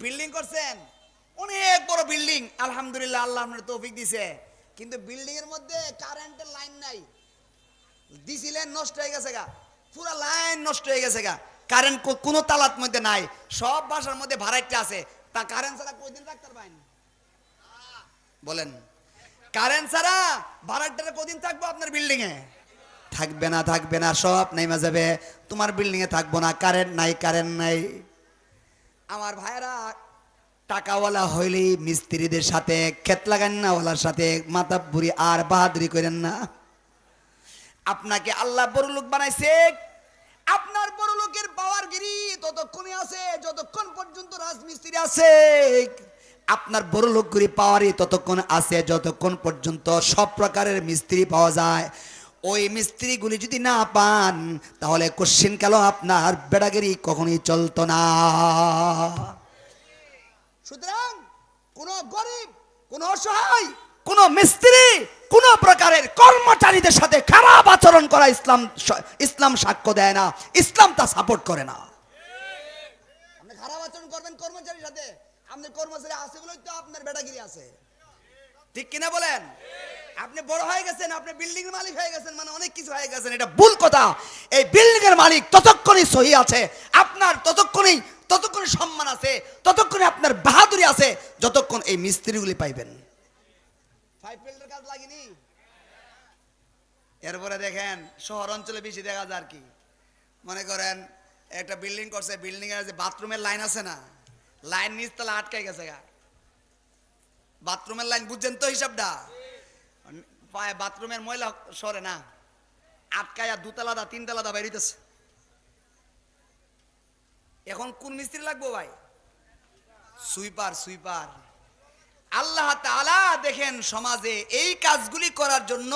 Building করছেন, অনেক বড় বিল্ডিং, আলহামদুলিল্লাহ আল্লাহ আপনার তৌফিক দিছে, কিন্তু বিল্ডিং এর মধ্যে কারেন্টের লাইন নাই, দিছিলেন নষ্ট হয়ে গেছে গা, পুরো লাইন নষ্ট হয়ে গেছে গা, কারেন্ট কোনো তালাত মধ্যে নাই, সব বাসার মধ্যে ভাড়াইতে আছে, তা কারেন্ট ছাড়া কয়দিন রাখতে পারবেন বলেন? কারেন্ট ছাড়া ভাড়াটারে কদিন থাকবো আপনার বিল্ডিং এ? থাকবে না, থাকবে না, সব নেমে যাবে, তোমার বিল্ডিং এ থাকবো না, কারেন্ট নাই, কারেন্ট নাই। আমার ভাইরা টাকাওয়ালা হইলেই মিস্ত্রিদের সাথে, ক্ষেত লাগান না ওয়ালার সাথে মাতাব্বুরি আর বাহাদুরি করেন না। আপনাকে আল্লাহ বড় লোক বানাইছে, আপনার বড় লোকের পাওয়ারগিরি ততক্ষণই আছে যতক্ষণ পর্যন্ত রাজমিস্ত্রি আছে, আপনার বড় লোকগুলি পাওয়ারই ততক্ষণ আছে যতক্ষণ পর্যন্ত সব প্রকারের মিস্ত্রি পাওয়া যায়। ওই মিস্ত্রিগুলি যদি না পান তাহলে কোশ্চিন কালো আপনার বেড়াগিরি কখনোই চলতো না। সুতরাং কোন গরিব, কোন অসহায়, কোন মিস্ত্রি, কোন প্রকারের কর্মচারীদের সাথে খারাপ আচরণ করা ইসলাম সাক্ষ্য দেয় না, ইসলাম তা সাপোর্ট করে না। আপনি খারাপ আচরণ করবেন কর্মচারীর সাথে, আপনার কর্মচারী আছে বলেই তো আপনার বেটাগিরি আছে, ঠিক কিনা বলেন? আপনি বড় হয়ে গেছেন, আপনি বিল্ডিং এর মালিক হয়ে গেছেন, মানে অনেক কিছু হয়ে গেছেন, এটা ভুল কথা। এই বিল্ডিং এর মালিক ততক্ষণই সহি আছে, আপনার ততক্ষণই সম্মান আছে, ততক্ষণই আপনার বাহাদুরি আছে যতক্ষণ এই মিস্ত্রিগুলি পাইবেন। ফাইভ ফিল্ডের কাজ লাগেনি। এরপরে দেখেন শহর অঞ্চলে বেশি দেখা যায় আর কি, মনে করেন একটা বিল্ডিং করছে, বিল্ডিং এর যে বাথরুমের লাইন আছে না, লাইন নিচতলা আটকে গেছে গা, বাথরুমের লাইন বুঝছেন তো হিসাবটা, বাথরুমের ময়লা সরে না, আটকায়া দুতলা তিনতলা দা বেরিতেছে। এখন কোন মিস্ত্রি লাগবো ভাই? Sweeper, sweeper. আল্লাহ তাআলা দেখেন সমাজে এই কাজগুলি করার জন্য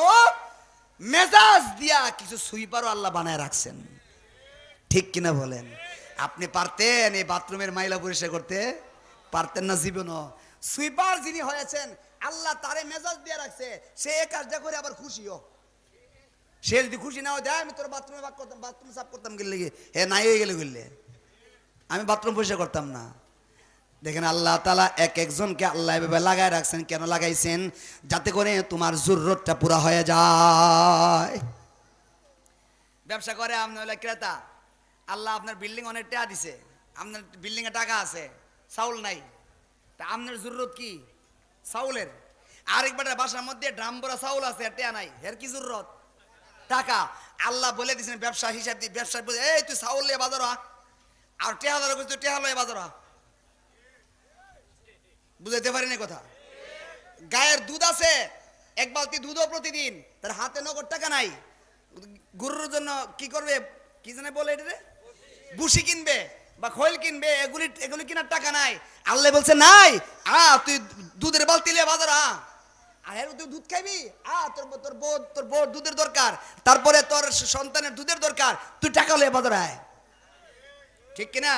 মেজাজ দিয়া কিছু সুইপারও আল্লাহ বানায় রাখছেন, ঠিক কিনা বলেন? আপনি পারতেন এই বাথরুমের ময়লা পরিষ্কার করতে? পারতেন না জীবনও। সুইপার যিনি হয়েছেন আল্লাহ তারে মেজাজ দিয়ে রাখছে, সে এই কাজটা করে আবার খুশিও। সে যদি খুশি না হয়, দেয় আমি তোর বাথরুমে ভাগ করতাম, বাথরুম সাফ করতাম, গেলে হে নাই হয়ে গেলে গেলে আমি বাথরুম পরিষ্কার করতাম না। দেখেন আল্লাহ তাআলা এক একজনকে আল্লাহ এভাবে লাগায় রাখছেন। কেন লাগাইছেন? যাতে করে তোমার জরুরতটা পুরা হয়ে যায়। ব্যবসা করে আপনি হলে ক্রেতা, আল্লাহ আপনার বিল্ডিং অনেক টাকা দিছে, আপনার বিল্ডিং এ টাকা আছে, চাউল নাই, তা আপনার জরুরত কি? চাউলের। আরেকবার বাসার মধ্যে ড্রাম ভরা চাউল আছে, টাকা নাই, এর কি জরুরত? টাকা। আল্লাহ বলে দিয়েছেন ব্যবসা হিসাব দিয়ে, ব্যবসা বলে এই তুই চাউল নিয়ে বাজার হ, আর টেহা ধরে তুই টেহা লয়ে বাজার হ। বুঝাইতে পারি না কথা? গায়ের দুধ আছে, এক বালতি দুধও প্রতিদিন, তার হাতে নগদ টাকা নাই, গরুর জন্য কি করবে, কি জানে বলে এটা, বুসি কিনবে বা খৈল কিনবে, এগুলি কেনার টাকা নাই। আল্লাহ বলছে নাই, তুই দুধের বালতি লিয়ে বাজার আ, আর তুই দুধ খাইবি, তোর বউ দুধের দরকার, তারপরে তোর সন্তানের দুধের দরকার, তুই টাকা লিয়ে বাজার আয়, ঠিক কিনা?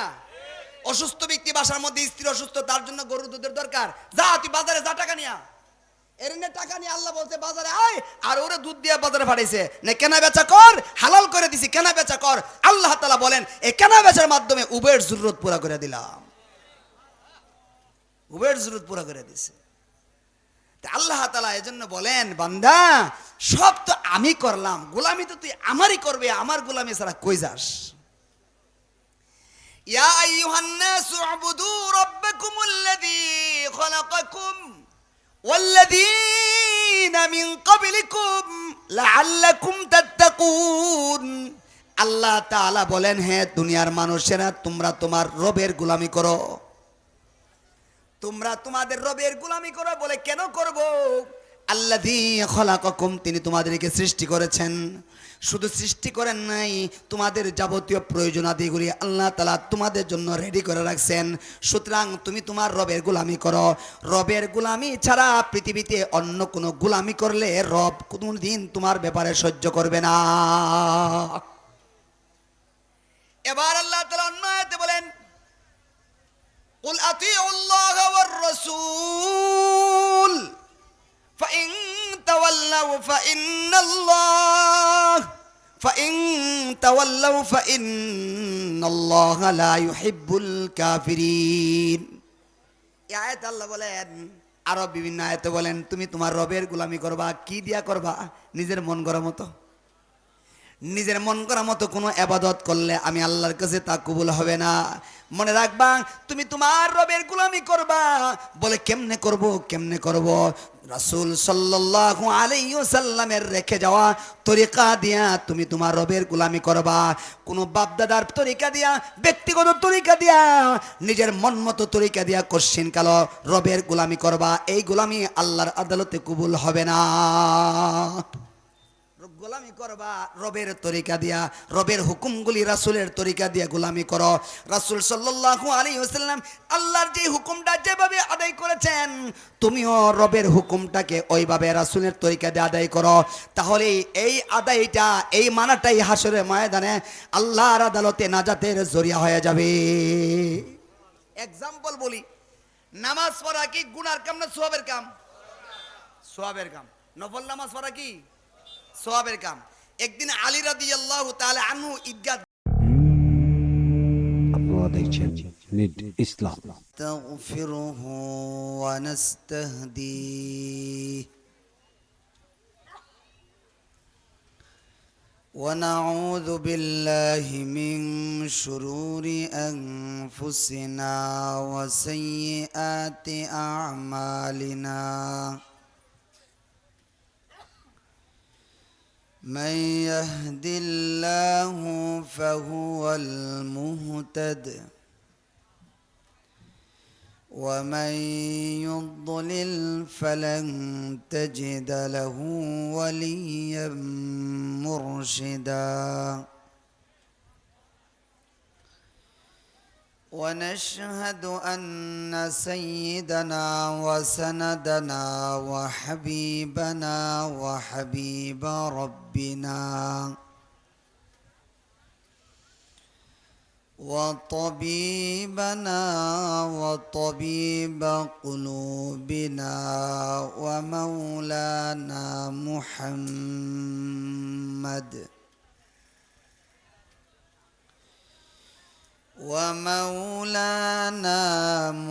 অসুস্থ ব্যক্তি বাসার মধ্যে, স্ত্রী অসুস্থ, তার জন্য গরুর দুধের দরকার, যা তুই বাজারে যা, টাকা নিয়া। এর টাকা নিয়ে আল্লাহ বলছে বাজারে আয়, আর ওরে দুধ দিয়ে বাজারে পাঠাইছে না, কেনা বেচা কর, হালাল করে দিছি, কেনা বেচা কর। আল্লাহ তাআলা বলেন এই কেনা বেচার মাধ্যমে উভয়ের জরুরত পুরা করে দিলাম, উভয়ের জরুরত পুরা করে দিছে। আল্লাহ তাআলা এজন্য বলেন বান্দা সব তো আমি করলাম, গোলামি তো তুই আমারই করবে, আমার গোলামি ছাড়া কই যাস? ইয়া আইয়ুহান নাসু উবুদু রাব্বাকুমুল্লাযী খালাকাকুম ওয়াল্লাযীনা মিন ক্বাবলিকুম লাআল্লাকুম তাত্তাকুন। আল্লাহ তাআলা বলেন হে দুনিয়ার মানুষেরা, তোমরা তোমার রবের গোলামি করো, তোমরা তোমাদের রবের গোলামি করো। বলে কেন করব? আল্লাযী খালাকাকুম, তিনি তোমাদেরকে সৃষ্টি করেছেন। শুধু সৃষ্টি করেন নাই, তোমাদের যাবতীয় প্রয়োজনাদিগুলি আল্লাহ তাআলা তোমাদের জন্য রেডি করে রাখছেন। সুতরাং তুমি তোমার রবের গোলামি করো। রবের গোলামি ছাড়া পৃথিবীতে অন্য কোনো গোলামি করলে রব কোনোদিন তোমার ব্যাপারে সহ্য করবে না। এবার আল্লাহ তাআলা অন্য আয়াতে বলেন কুল আতিউল্লাহা ওয়ার রাসূল ফাইন তাওয়াল্লাউ ফাইন্নাল্লাহা লা ইউহিব্বুল কাফিরিন। এই আয়াতে আল্লাহ বলেন, আরো বিভিন্ন আয়াতে বলেন তুমি তোমার রবের গোলামি করবা, কি দিয়া করবা? নিজের মন গড়া মতো। নিজের মন করা মতো কোনো আবাদত করলে আমি আল্লাহর কাছে তা কবুল হবে না। মনে রাখবা, তুমি তোমার রবের গোলামি করবা। বলে কেমনে করব, কেমনে করব? রাসূল সাল্লাল্লাহু আলাইহি ওয়াসাল্লামের রেখে যাওয়া তরিকা দিয়া তুমি তোমার রবের গোলামি করবা। কোনো বাপদাদার তরিকা দিয়া, ব্যক্তিগত তরিকা দিয়া, নিজের মন মতো তরিকা দিয়া কোশ্চিন কালো রবের গোলামি করবা। এই গোলামি আল্লাহর আদালতে কবুল হবে না। গোলামি করবা রবের তরিকা দিয়া, রবের হুকুমগুলি রাসূলের তরিকা দিয়া গোলামি করো। রাসূল সাল্লাল্লাহু আলাইহি ওয়াসাল্লাম আল্লাহর যে হুকুমটা যেভাবে আদায় করেছেন, তুমিও রবের হুকুমটাকে ওইভাবে রাসূলের তরিকা দিয়ে আদায় করো। তাহলে এই আদায়টা, এই মানাটাই হাসরের ময়দানে আল্লাহর আদালতে নাজাতের জরিয়া হয়ে যাবে। এক্সাম্পল বলি, নামাজ পড়া কি গুনার কাম না সওয়াবের কাম? সওয়াবের কাম। নফল নামাজ পড়া কি সওয়াবের কাম। একদিন আলী রাদিয়াল্লাহু তাআলা আনহু ঈদগাহ, আপনারা দেখছেন নিট ইসলাম। তাগফিরুহু ওয়া নাস্তাহদিহ ওয়া নাউযু বিল্লাহি মিন শুরুরি আনফুসিনা ওয়া সাইয়্যাতি আ'মালিনা। من يهد الله فهو المهتد ومن يضلل فلن تجد له وليا مرشدا. ونشهد أن سيدنا وسندنا وحبيبنا وحبيب ربنا وطبيبنا وطبيب قلوبنا ومولانا محمد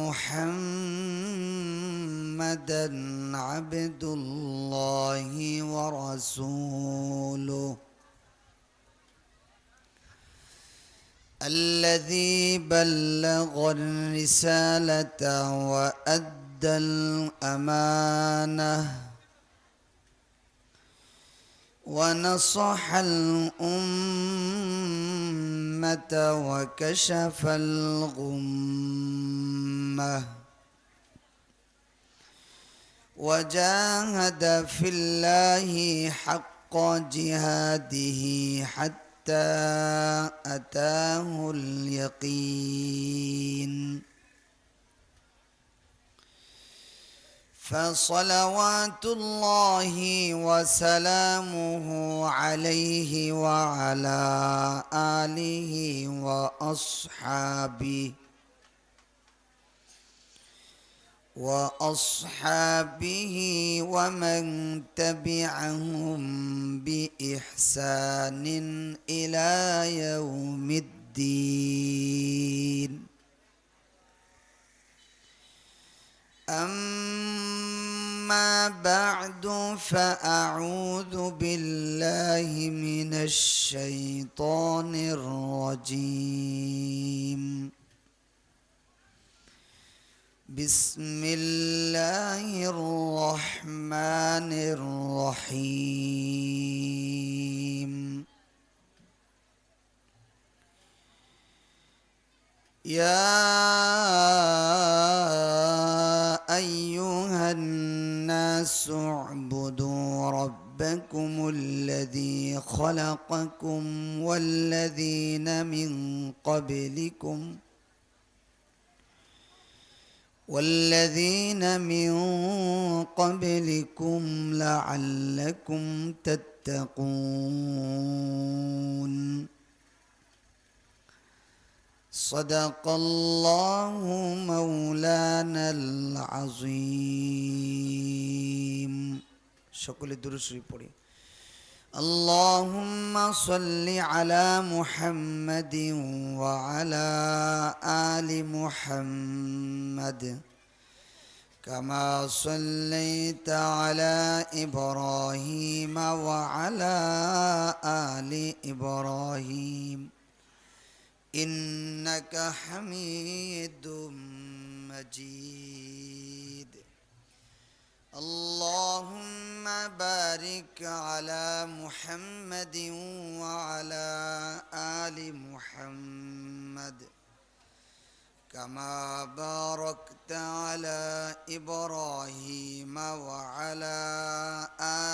محمدا عبد الله ورسوله الذي بلغ الرسالة وأدى الأمانة ونصح الأمة وكشف الغمة وجاهد في الله حق جهاده حتى أتاه اليقين. فصلوات الله وسلامه عليه وعلى آله وأصحابه ومن تبعهم بإحسان إلى يوم الدين. أما بعد فأعوذ بالله من الشيطان الرجيم. بسم الله الرحمن الرحيم. يا أيها الناس اعبدوا ربكم الذي خلقكم والذين من قبلكم لعلكم تتقون. صدق الله مولانا العظيم. সকলে দুরূদ শরীফ পড়ি। اللهم صل على محمد وعلى آل محمد كما صليت على إبراهيم وعلى آل إبراهيم إنك حميد مجيد اللهم بارك على محمد وعلى آل محمد كما باركت على إبراهيم وعلى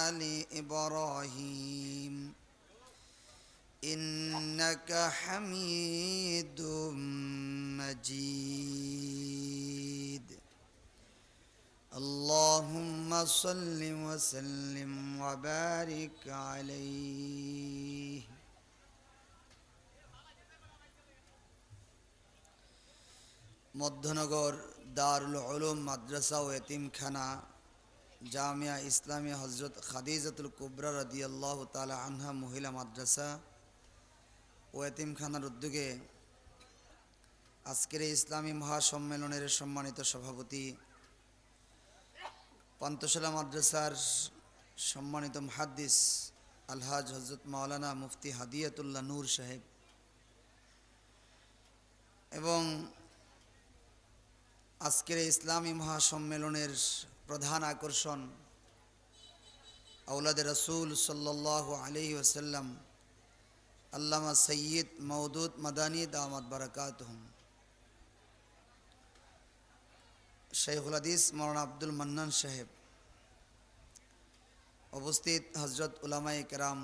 آل إبراهيم إنك حميد مجيد اللهم صل وسلم وبارك عليه মধ্যনগর দারুল উলুম মাদ্রাসা ও এতিমখানা জামিয়া ইসলামিয়া হযরত খাদিজাতুল কুবরা রাদিয়াল্লাহু তাআলা আনহা মহিলা মাদ্রাসা ও এতিমখানার উদ্যোগে আজকের এই ইসলামী মহাসম্মেলনের সম্মানিত সভাপতি পান্তশালা মাদ্রাসার সম্মানিত মুহাদ্দিস আলহাজ হযরত মাওলানা মুফতি হাদিয়াতুল্লাহ নূর সাহেব এবং আজকের এই ইসলামী মহাসম্মেলনের প্রধান আকর্ষণ আওলাদে রাসূল সাল্লাল্লাহু আলাইহি ওয়াসাল্লাম আল্লামা সৈয়দ মওদুদ মাদানী দামাত বারাকাতুহুম শাইখুল হাদিস মাওলানা আব্দুল মান্নান সাহেব, উপস্থিত হযরত উলামায়ে কেরাম,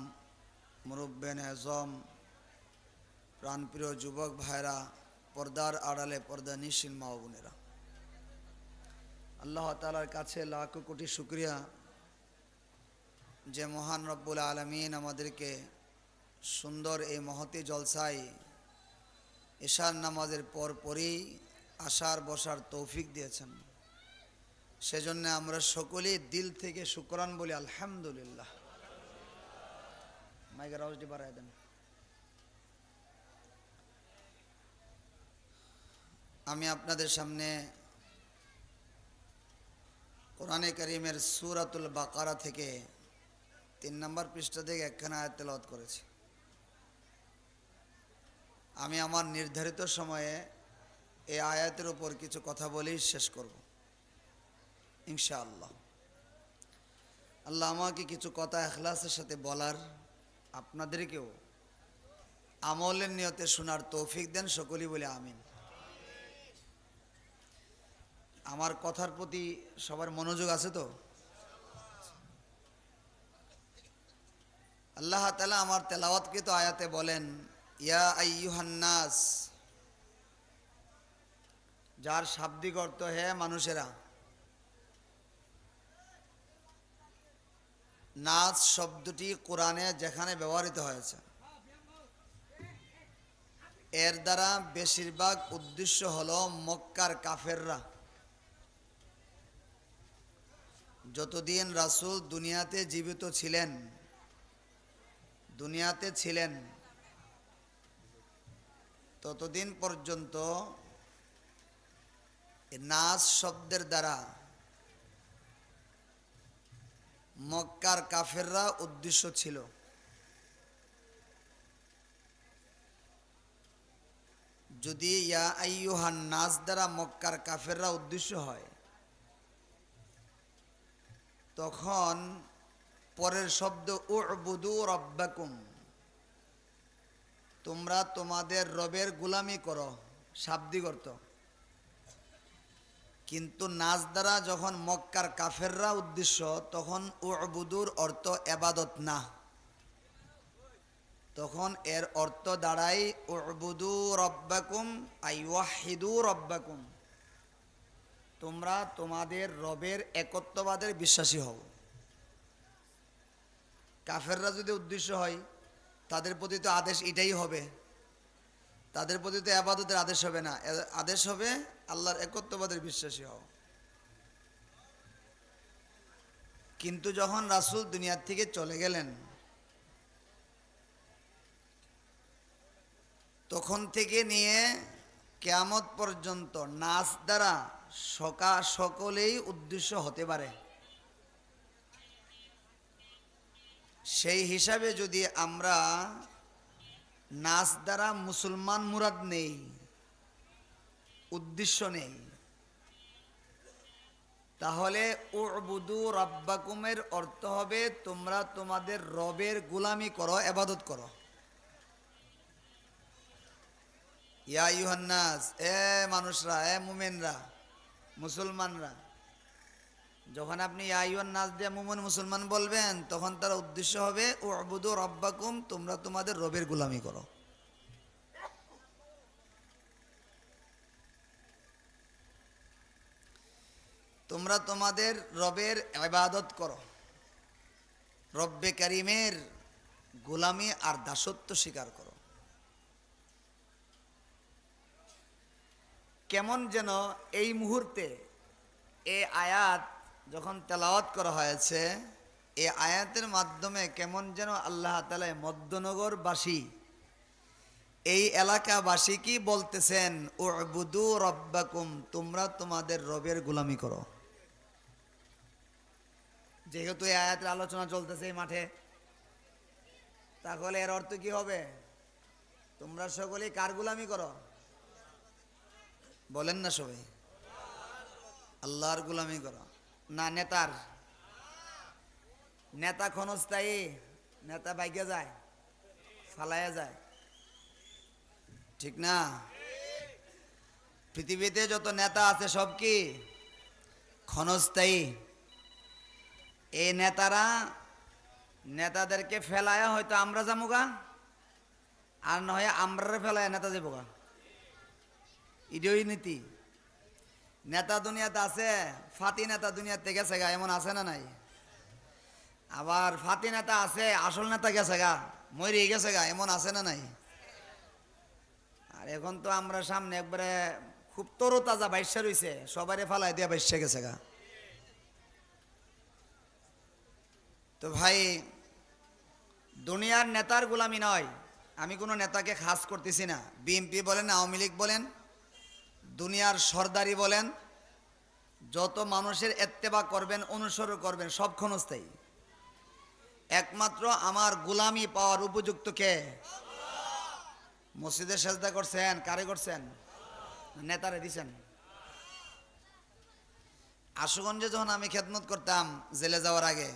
মুরব্বিয়ানে আযম, প্রাণপ্রিয় যুবক ভাইরা, পর্দার আড়ালে পর্দা নিশীন মা ও বোনেরা, আল্লাহ তাআলার কাছে লাখ কোটি শুকরিয়া যে মহান রব্বুল আলামিন আমাদেরকে সুন্দর এই মহতি জলসায় এশার নামাজের পরপরই আসার বসার তৌফিক দিয়েছেন। সেজন্য আমরা সকলেই দিল থেকে শুকরান বলি আলহামদুলিল্লাহ। মাইকের আওয়াজটি বাড়ায় দেন। আমি আপনাদের সামনে কোরআনে কারীমের সূরাতুল বাকারা থেকে 3 নম্বর পৃষ্ঠা থেকে একখানা আয়াত তেলাওয়াত করেছি। আমি আমার নির্ধারিত সময়ে এই আয়াতের উপর কিছু কথা বলেই শেষ করব ইনশাআল্লাহ। আল্লাহ আমাকে কিছু কথা ইখলাসের সাথে বলার, আপনাদেরকেও আমলের নিয়তে শোনার তৌফিক দেন, সকলেই বলে আমিন। আমার কথার প্রতি সবার মনোযোগ আছে তো? আল্লাহ তাআলা আমার তেলাওয়াতকৃত আয়াতে বলেন, ইয়া আইয়ুহান নাস, যার শাব্দিক অর্থ হে মানুষেরা। নাস শব্দটি কোরআনে যেখানে ব্যবহৃত হয়েছে এর দ্বারা বেশিরভাগ উদ্দেশ্য হলো মক্কার কাফেররা। যতদিন রাসূল দুনিয়াতে জীবিত ছিলেন, ততদিন পর্যন্ত নাস শব্দের দ্বারা মক্কার কাফেররা উদ্দেশ্য ছিল। যদি ইয়া আইয়ুহান নাস দ্বারা মক্কার কাফেররা উদ্দেশ্য হয়, তখন পরের শব্দ উ'বুদু রাব্বাকুম, তোমরা তোমাদের রবের গোলামি করো, শাব্দিক অর্থ। কিন্তু নাস দ্বারা যখন মক্কার কাফেররা উদ্দেশ্য, তখন উ'বুদুর অর্থ ইবাদত না, তখন এর অর্থ দাঁড়ায় উ'বুদু রাব্বাকুম আই ওয়াহিদু রাব্বাকুম, তোমরা তোমাদের রবের একত্ববাদের বিশ্বাসী হও। কাফেররা যদি উদ্দেশ্য হয়, তাদের প্রতি তো আদেশ এটাই হবে, তাদের প্রতি তো ইবাদতের আদেশ হবে না, আদেশ হবে আল্লাহর একত্ববাদের বিশ্বাসী হও। কিন্তু যখন রাসূল দুনিয়ার থেকে চলে গেলেন, তখন থেকে নিয়ে কিয়ামত পর্যন্ত নাস দ্বারা সকলেই উদ্দেশ্য হতে পারে। সেই হিসাবে যদি আমরা নাচ দ্বারা মুসলমান মুরাদ নেই, উদ্দেশ্য নেই, তাহলে উবুদু রাব্বাকুমের অর্থ হবে তোমরা তোমাদের রবের গোলামি করো, ইবাদত করো। ইয়া আইয়ুহান নাস, এ মানুষরা, এ মুমিনরা, মুসলমানরা, যখন আপনি ইয়া আইয়ুহান নাস দিয়ে মুমিন মুসলমান বলবেন, তখন তার উদ্দেশ্য হবে উবুদু রাব্বাকুম, তোমরা তোমাদের রবের গোলামি করো। তোমরা তোমাদের রবের ইবাদত করো, রব্বে কারিমের গোলামি আর দাসত্ব স্বীকার করো। কেমন যেন এই মুহূর্তে এই আয়াত যখন তেলাওয়াত করা হয়েছে, এই আয়াতের মাধ্যমে কেমন যেন আল্লাহ তাআলা মধ্যনগরবাসী, এই এলাকাবাসী কি বলতেছেন, উবুদু রাব্বাকুম, তোমরা তোমাদের রবের গোলামি করো। যেহেতু এই আয়াতের আলোচনা চলতেছে এই মাঠে, তাহলে এর অর্থ কি হবে? তোমরা সকলেই কার গোলামি করো? বলেন না সবাই, আল্লাহর গোলামি করো, না নেতার? নেতা ক্ষণস্থায়ী, নেতা বাইকে যায়, ফালাইয়া যায়, ঠিক না? পৃথিবীতে যত নেতা আছে সব কি ক্ষণস্থায়ী? এই নেতাদেরকে ফেলায়া হয়তো আমরা যামুগা, আর নয় আমরা ফেলায় নেতা যাবগা। ইডিওই নীতি। নেতা দুনিয়াতে আছে, ফাতি নেতা দুনিয়াতে গেছে গা, এমন আছে না নাই? আবার ফাতি নেতা আছে, আসল নেতা গেছে গা, মরে গেছে গা, এমন আছে না নাই? আর এখন তো আমরা সামনে একবারে খুব তরতাজা বাইশা রয়েছে, সবারই ফালাই দিয়া বাইশা গেছে গা। তো ভাই, দুনিয়ার নেতার গোলামি নয়, আমি কোনো নেতাকে খাস করতেছি না, বিএনপি বলেন, আওয়ামী লীগ বলেন, দুনিয়ার সরদারি বলেন, যত মানুষের ইত্তেবা করবেন, অনুসরণ করবেন, সব ক্ষণস্থায়ী। একমাত্র আমার গোলামি পাওয়ার উপযুক্ত কে? মসজিদে সেজদা করছেন, কারে করছেন? নেতারে দিছেন। আশুগঞ্জে যখন আমি খেদমত করতাম জেলে যাওয়ার আগে,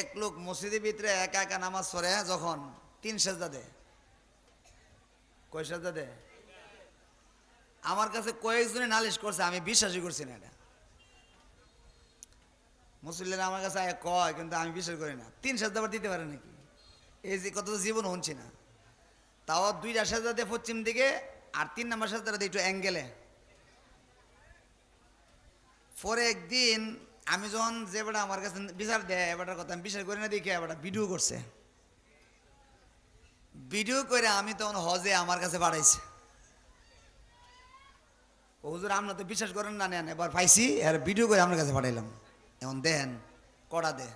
এক লোক মসজিদের ভিতরে একা একা নামাজ পড়ে, যখন 3 সেজদা দেয়। কয় সেজদা দেয়? আমার কাছে কয়েকজনে নালিশ করছে, আমি বিশ্বাসই করছি না। এটা মুসল্লিরা আমার কাছে কয়, কিন্তু আমি বিশ্বাস করি না। 3 সেজদা আবার দিতে পারে নাকি? এই যে কত জীবন শুনছি না। তাও 2টা সেজদা দেয় পশ্চিম দিকে, আর 3 নম্বর সেজদাটা দেয় একটু অ্যাঙ্গেলে। পরে একদিন আমি যখন যে বেটা আমার কাছে বিচার দেয়, এবারটার কথা আমি বিশ্বাস করি না, দেখে এবারটা ভিডিও করছে। ভিডিও করে আমি তখন হজে আমার কাছে পাঠাইছে। হুজুর আপনার তো বিশ্বাস করেন না, নেন এবার পাইছি, আর ভিডিও করে আপনার কাছে পাঠাইলাম, এখন দেন কড়া দে।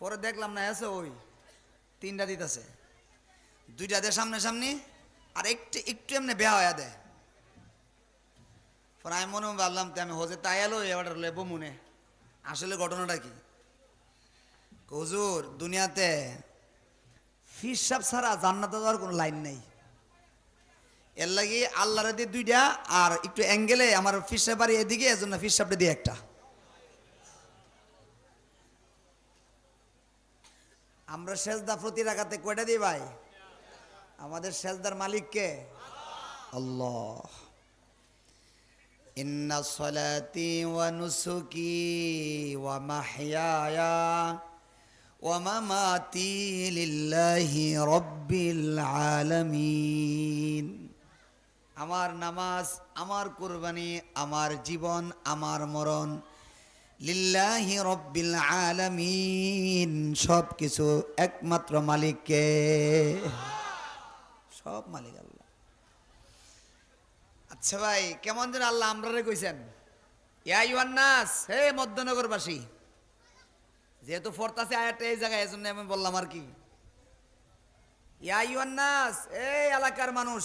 পরে দেখলাম না আছে, ওই 3টা দিতেছে, 2টা দেয় সামনাসামনি, আর একটু একটু এমনি বেহা হয়ে দেয়। পরে আমি মনে ভাবলাম তো আমি হজে তাই এলো, এবার লেবো মনে। আসলে ঘটনাটা কি? হুজুর, দুনিয়াতে ফিরসাব ছাড়া জান্নাতে যাওয়ার কোনো লাইন নেই। এর লাগি আল্লাহরে দিয়ে 2টা, আর একটু অ্যাঙ্গেলে আমার ফিরসাব বাড়ি এদিকে, এজন্য ফিরসাবটা দিয়ে একটা। আমরা সেজদা প্রতি রাকাতে কয়টা দিই ভাই? আমাদের সেজদার মালিক কে? আল্লাহ। ইন্না সলাতি ওয়া নুসুকি ওয়া মাহইয়ায়া ওয়া মামাতি লিল্লাহি রাব্বিল আলামিন। আমার নামাজ, আমার কুরবানি, আমার জীবন, আমার মরণ লিল্লাহি রাব্বিল আলামিন, সব কিছু একমাত্র মালিককে। সব মালিক আল্লাহ। আচ্ছা ভাই, কেমন যেন আল্লাহ আমরারে কইছেন, ইয়া আইয়ুহান নাস, হে মধ্যনগরবাসী। যেহেতু ফরতাছে আয়াতটা এই জায়গায়, এজন্য আমি বললাম আর কি। ইয়া আইয়ুহান নাস, এই এলাকার মানুষ,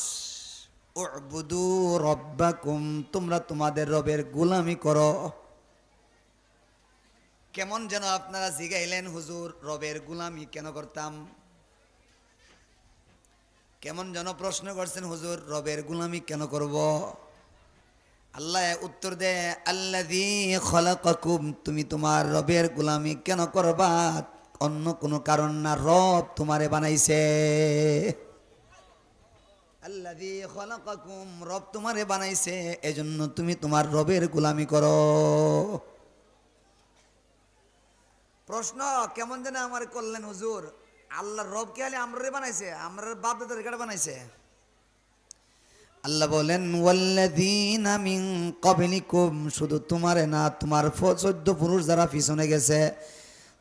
উবুদু রব্বাকুম, তোমরা তোমাদের রবের গোলামি করো। কেমন যেন আপনারা জিগাইলেন, হুজুর রবের গোলামি কেন করতাম? কেমন যেন প্রশ্ন করছেন, হুজুর রবের গোলামি কেন করব? আল্লাহ উত্তর দেয়, আল্লাযী খলাকাকুম, তুমি তোমার রবের গোলামি কেন করবা? অন্য কোনো কারণ না, রব তোমারে বানাইছে। আল্লাযী খলাকাকুম, রব তোমারে বানাইছে, এজন্য তুমি তোমার রবের গোলামি করো। প্রশ্ন কেমন যেন আমার করলেন, হুজুর আল্লাহ রব কে আলে আমরারে বানাইছে, আমরা বাপ দাদার কাটা বানাইছে? আল্লাহ বলেন, ওয়াল্লাযীনা মিন ক্বাবলিকুম, শুধু তোমারে না, তোমার 14 পুরুষ যারা পিছনে গেছে,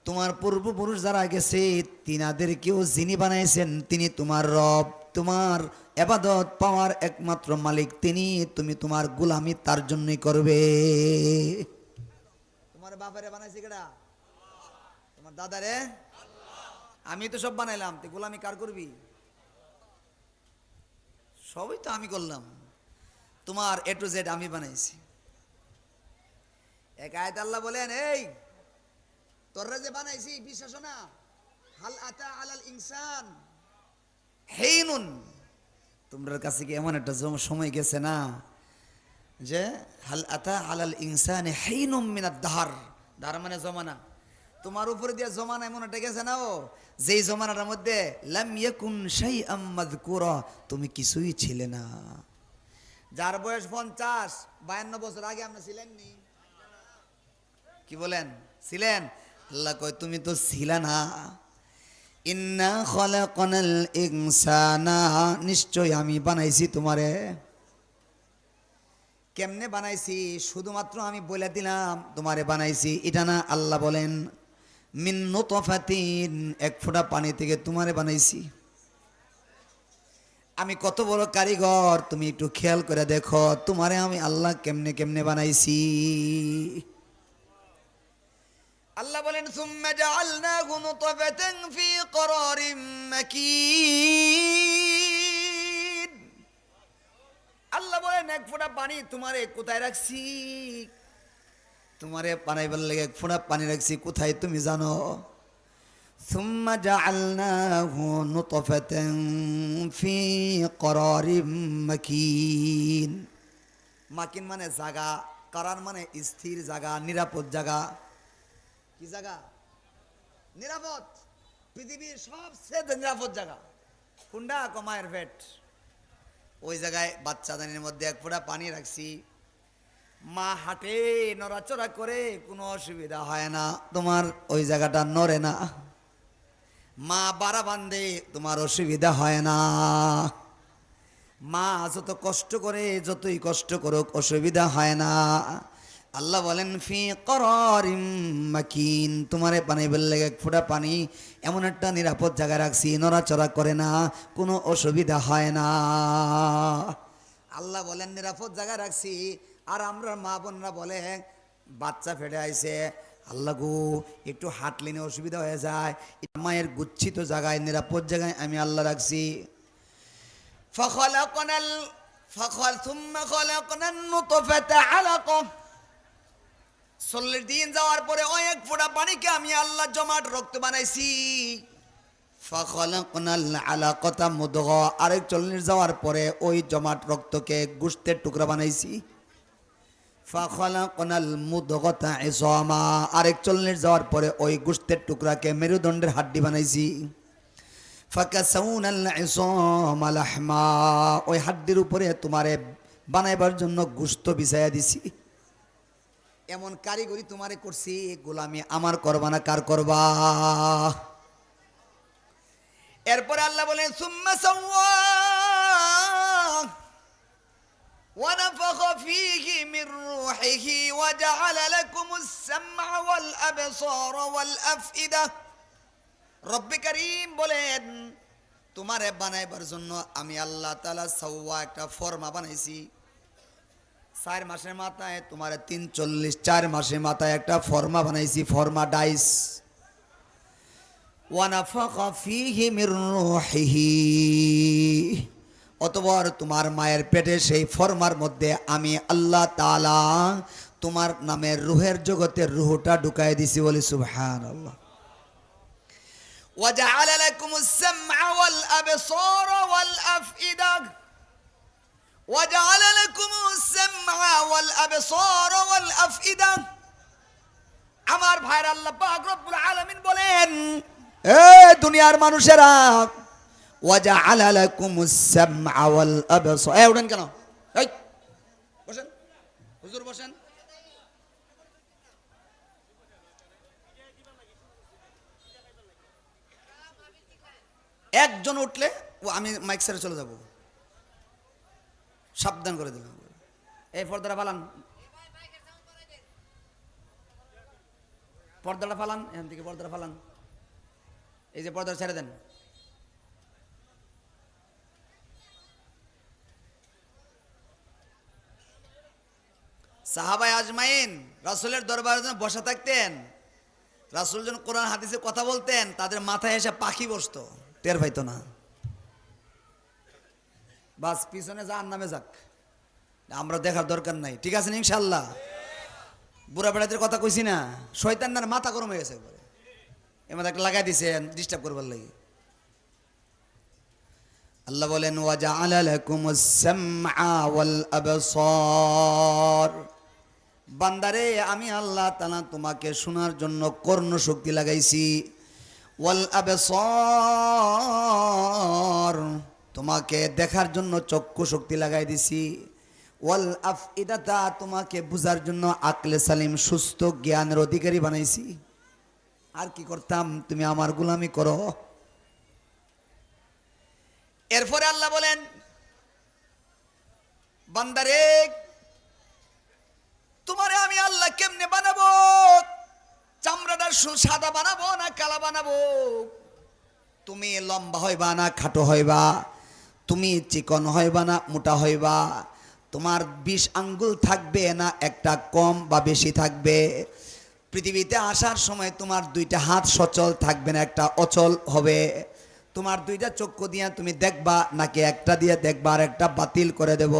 তোমার পূর্বপুরুষ যারা গেছে, তিনাদেরকেও যিনি বানাইছেন তিনি তোমার রব। তোমার ইবাদত পাওয়ার একমাত্র মালিক তিনি, তুমি তোমার গোলামি তার জন্যই করবে। তোমার বাবারে বানাইছে কেডা? তোমার দাদারে? আমি তো সব বানাইলাম, তুই গোলামি কার করবি? সবই তো আমি করলাম, তোমার এ টু জেড আমি বানাইছি। এক আয়াত আল্লাহ বলেন, এই তোররা যে বানাইছি বিশ্বাস না, হাল আতা আলাল ইনসান হিনুন, তোমার কাছে কি এমন একটা সময় গেছে না যে হাল আতা আলাল ইনসান হিনুম মিনাদ দাহর, দাহর মানে জমানা, তোমার উপরে দিয়ে জমানা এমন একটা গেছে না, ও যেই জমানাটার মধ্যে লাম ইয়াকুন শাইআম মাযকুরা, তুমি কিছুই ছিলে না। যার বয়স 50-52 বছর আগে আপনি ছিলেন নি? কি বলেন, ছিলেন? আল্লাহ কয় তুমি তো ছিলে না। ইন্না খলাকনাল ইনসানা, নিশ্চয় আমি বানাইছি তোমারে। কেমনে বানাইছি শুধুমাত্র আমি বলে দিলাম তোমারে বানাইছি এটা না, আল্লাহ বলেন মিন নুতফাতিন, এক ফোঁটা পানি থেকে তোমারে বানাইছি। আমি কত বড় কারিগর তুমি একটু খেয়াল করে দেখো, তোমারে আমি আল্লাহ কেমনে কেমনে বানাইছি। আল্লাহ বলেন সুম্মা জাআলনাহু নুতফাতান ফি করারিম মাকিন, আল্লাহ বলেন এক ফোঁটা পানি তোমারে কোথায় রাখছি? তোমারে বানাইবার লাগে এক ফোঁটা পানি রাখছি কোথায় তুমি জানো? সুম্মা জাআলনাহু নুতফাতান ফি করারিম মাকিন, মাকিন মানে জায়গা, করার মানে স্থির জায়গা, নিরাপদ জায়গা। কি জায়গা? নিরাপদ, পৃথিবীর সবচেয়ে নিরাপদ জায়গা কোনটা? কমায়ের পেট। ওই জায়গায় বাচ্চাদানির মধ্যে এক ফোঁটা পানি রাখছি, মা হাঁটে নড়াচড়া করে কোনো অসুবিধা হয় না, তোমার ওই জায়গাটা নড়ে না। মা বাড়া বান্ধে, তোমার অসুবিধা হয় না। মা যত কষ্ট করে, যতই কষ্ট করুক অসুবিধা হয় না। আল্লাহ বলেন ফি করারিম মাকিন, তোমারে পানি বললে এক ফোঁটা পানি এমন একটা নিরাপদ জায়গায় রাখছি, নড়াচড়া করে না, কোনো অসুবিধা হয় না। আল্লাহ বলেন নিরাপদ জায়গায় রাখছি। আর আমরা মা বোনরা বলে বাচ্চা ফেটে আইছে, আল্লাহ গো একটু হাঁটলিনে অসুবিধা হয়ে যায়, মায়ের গুচ্ছিত জায়গায় নিরাপদ জায়গায় আমি আল্লাহ রাখছি। থুম্মা খলাকনান নুতফাতা আলাকা, 40 দিন যাওয়ার পরে ওই এক ফোঁটা পানিকে আমি আল্লাহ জমাট রক্ত বানাইছি। ফাখলাকনাল আলাকাতা মুদগা, আরেক 40 যাওয়ার পরে ওই জমাট রক্তকে গোশতের টুকরা বানাইছি। ফাখলাকনাল মুদগাতা ইসামা, আরেক 40 যাওয়ার পরে ওই গোশতের টুকরাকে মেরুদণ্ডের হাড্ডি বানাইছি। ফাকাসাউনাল ইসামা লাহমা, ওই হাড্ডির উপরে তোমারে বানাইবার জন্য গোশত বিছায়া দিছি। এমন কারিগরি তোমারে করছি, গোলামি আমার করবা না কার করবা? এরপরে আল্লাহ বলেন সুম্মা সাওয়া ওয়া নাফাখা ফীহি মির রূহিহি ওয়া জাআলা লাকুমুস সামআ ওয়াল আবসারা ওয়াল আফইদা। রব্বে কারীম বলেন তোমারে বানাইবার জন্য আমি আল্লাহ তাআলা সাওয়া একটা ফর্মা বানাইছি। 4 মাসের মাথায় তোমার 340, 4 মাসের মাথায় একটা ফর্মা বানাইছি, ফর্মা ডাইস। ওয়ানাফাখা ফীহি মির রূহিহি, অতঃপর তোমার মায়ের পেটে সেই ফরমার মধ্যে আমি আল্লাহ তাআলা তোমার নামের রুহের জগতের রুহটা ঢুকাই দিছি, বলি সুবহানাল্লাহ। ওয়াজআলা লাকুমুস সামআ ওয়াল আবসারা ওয়াল আফইদা ওয়াজআলা লাকুমুস সামআ ওয়াল আবসারা ওয়াল আফইদা। আমার ভাইরা, আল্লাহ পাক রব্বুল আলামিন বলেন, এ দুনিয়ার মানুষেরা, ওয়াজআলা লাকুমুস সামআ ওয়াল আবসার। এই উঠেন কেন? এই বসেন, হুজুর বসেন। একজন উঠলে ও আমি মাইক ছেড়ে চলে যাব, সাবধান করে দিলাম। এই পর্দাটা ফালান, পর্দাটা ফালান, এখান থেকে পর্দাটা ফালান, এই যে পর্দাটা ছেড়ে দেন। সাহাবায়ে আজমাইন রাসূলের দরবারে যখন বসে থাকতেন, রাসূল যখন কোরআন হাদিসে কথা বলতেন, তাদের মাথায় এসে পাখি বসতো, টের পাইতো না। বাস পিছনে যার নামে যাক, আমরা দেখার দরকার নাই, ঠিক আছে ইনশাআল্লাহ। বুড়া বেড়াদের কথা কইছি না, শয়তানের মাথা গরম হয়ে গেছে একবারে, এর মধ্যে একটা লাগাই দিছে ডিস্টার্ব করবার লাগি। আল্লাহ বলেন, ওয়াজআলা লাকুমুস সামআ ওয়াল আবসার। বান্দারে, আমি আল্লাহ তাআলা তোমাকে শোনার জন্য কর্ণ শক্তি লাগাইছি, ওয়াল আবসার, তোমাকে দেখার জন্য চক্ষু শক্তি লাগাই দিছি, ওয়াল আফইদাতা, তোমাকে বুঝার জন্য আকলে সালিম সুস্থ জ্ঞানের অধিকারী বানাইছি। আর কি করতাম? তুমি আমার গোলামি করো। এরপরে আল্লাহ বলেন, বান্দারে, তোমারে আমি আল্লাহ কেমনে বানাবো? চামড়াটা সাদা বানাবো না কালা বানাবো? তুমি লম্বা হইবা না খাটো হইবা? তুমি চিকন হইবা না মোটা হইবা? তোমার 20 আঙ্গুল থাকবে না একটা কম বা বেশি থাকবে? পৃথিবীতে আসার সময় তোমার 2টা হাত সচল থাকবে না একটা অচল হবে? তোমার 2টা চক্ষু দিয়ে তুমি দেখবা নাকি একটা দিয়ে দেখবা আর একটা বাতিল করে দেব?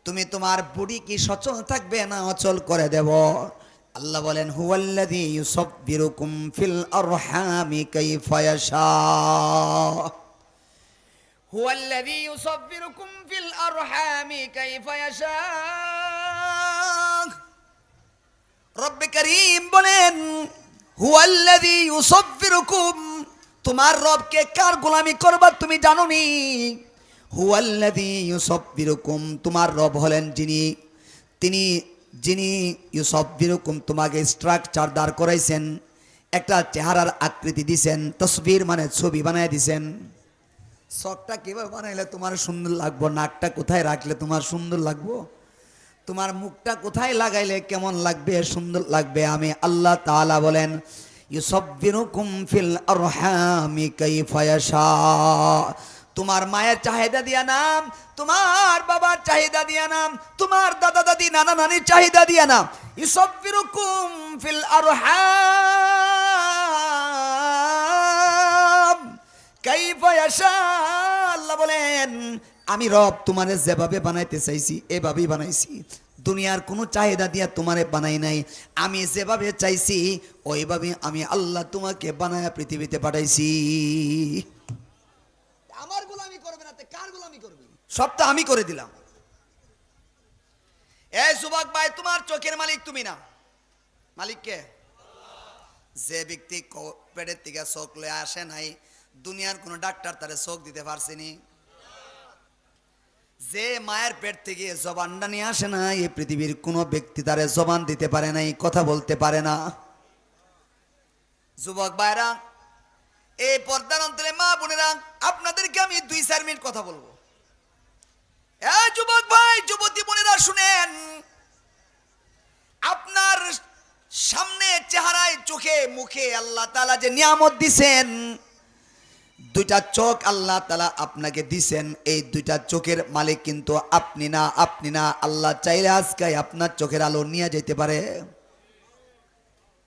তুমি তোমার বডি কি সচল থাকবে না অচল করে দেব? আল্লাহ বলেন, হুয়াল্লাযী ইউসাব্বিরুকুম ফিল আরহামি কাইফা ইয়াশা। হুয়াল্লাযী ইউসাব্বিরুকুম ফিল আরহামি কাইফা ইয়াশা। রব্বে কারীম বলেন, হুয়াল্লাযী ইউসাব্বিরুকুম, তোমার রবকে কার গোলামি করবা তুমি জানো নি? হুয়াল্লাযী ইউসাব্বিরুকুম, তোমার রব হলেন যিনি ইউসাব্বিরুকুম, তোমাকে স্ট্রাকচার দাঁড় করাইছেন, একটা চেহারার আকৃতি দিছেন, তসবির মানে ছবি বানায় দিছেন। চোখটা কিভাবে বানাইলে তোমার সুন্দর লাগবো? নাকটা কোথায় রাখলে তোমার সুন্দর লাগবো? তোমার মুখটা কোথায় লাগাইলে কেমন লাগবে, সুন্দর লাগবে? আমি আল্লাহ তাআলা বলেন, ইউসাব্বিরুকুম ফিল আরহামি কাইফা ইয়াশা। তোমার মায়ের চাহিদা দিয়া নাম, তোমার বাবার চাহিদা দিয়া নাম, তোমার দাদা দাদি নানা নানির চাহিদা দিয়া নাম, ইউসাব্বিরুকুম ফিল আরহাম কাইফা ইয়াশা। আল্লাহ বলেন, আমি রব তোমারে যেভাবে বানাইতে চাইছি এভাবেই বানাইছি। দুনিয়ার কোনো চাহিদা দিয়া তোমারে বানাই নাই, আমি যেভাবে চাইছি ওইভাবে আমি আল্লাহ তোমাকে বানায়া পৃথিবীতে পাঠাইছি। আমার গোলামি করবে না, কার গোলামি করবে? সবটা আমি করে দিলাম। এই যুবক ভাই, তোমার চোখের মালিক তুমি না, মালিক কে? যে ব্যক্তি পেটের থেকে চোখ লয়ে আসে নাই, দুনিয়ার কোনো ডাক্তার তারে চোখ দিতে পারছেনি। যে মায়ের পেট থেকে জবানটা নিয়ে আসে না, এই পৃথিবীর কোনো ব্যক্তি তারে জবান দিতে পারে নাই, কথা বলতে পারে না। যুবক ভাইরা, এই পর্দার অন্তরে মা বোনেরা, আপনাদেরকে আমি 2-4 মিনিট কথা বলবো। এই যুবক ভাই, যুবতী বোনেরা শুনেন, আপনার সামনে চেহারায় চোখে মুখে আল্লাহ তাআলা যে নিয়ামত দিছেন, 2টা চোখ আল্লাহ তাআলা আপনাকে দিছেন, এই 2টা চোখের মালিক কিন্তু আপনি না, আপনি না। আল্লাহ চাইলে আজকে আপনার চোখের আলো নিয়ে যেতে পারে।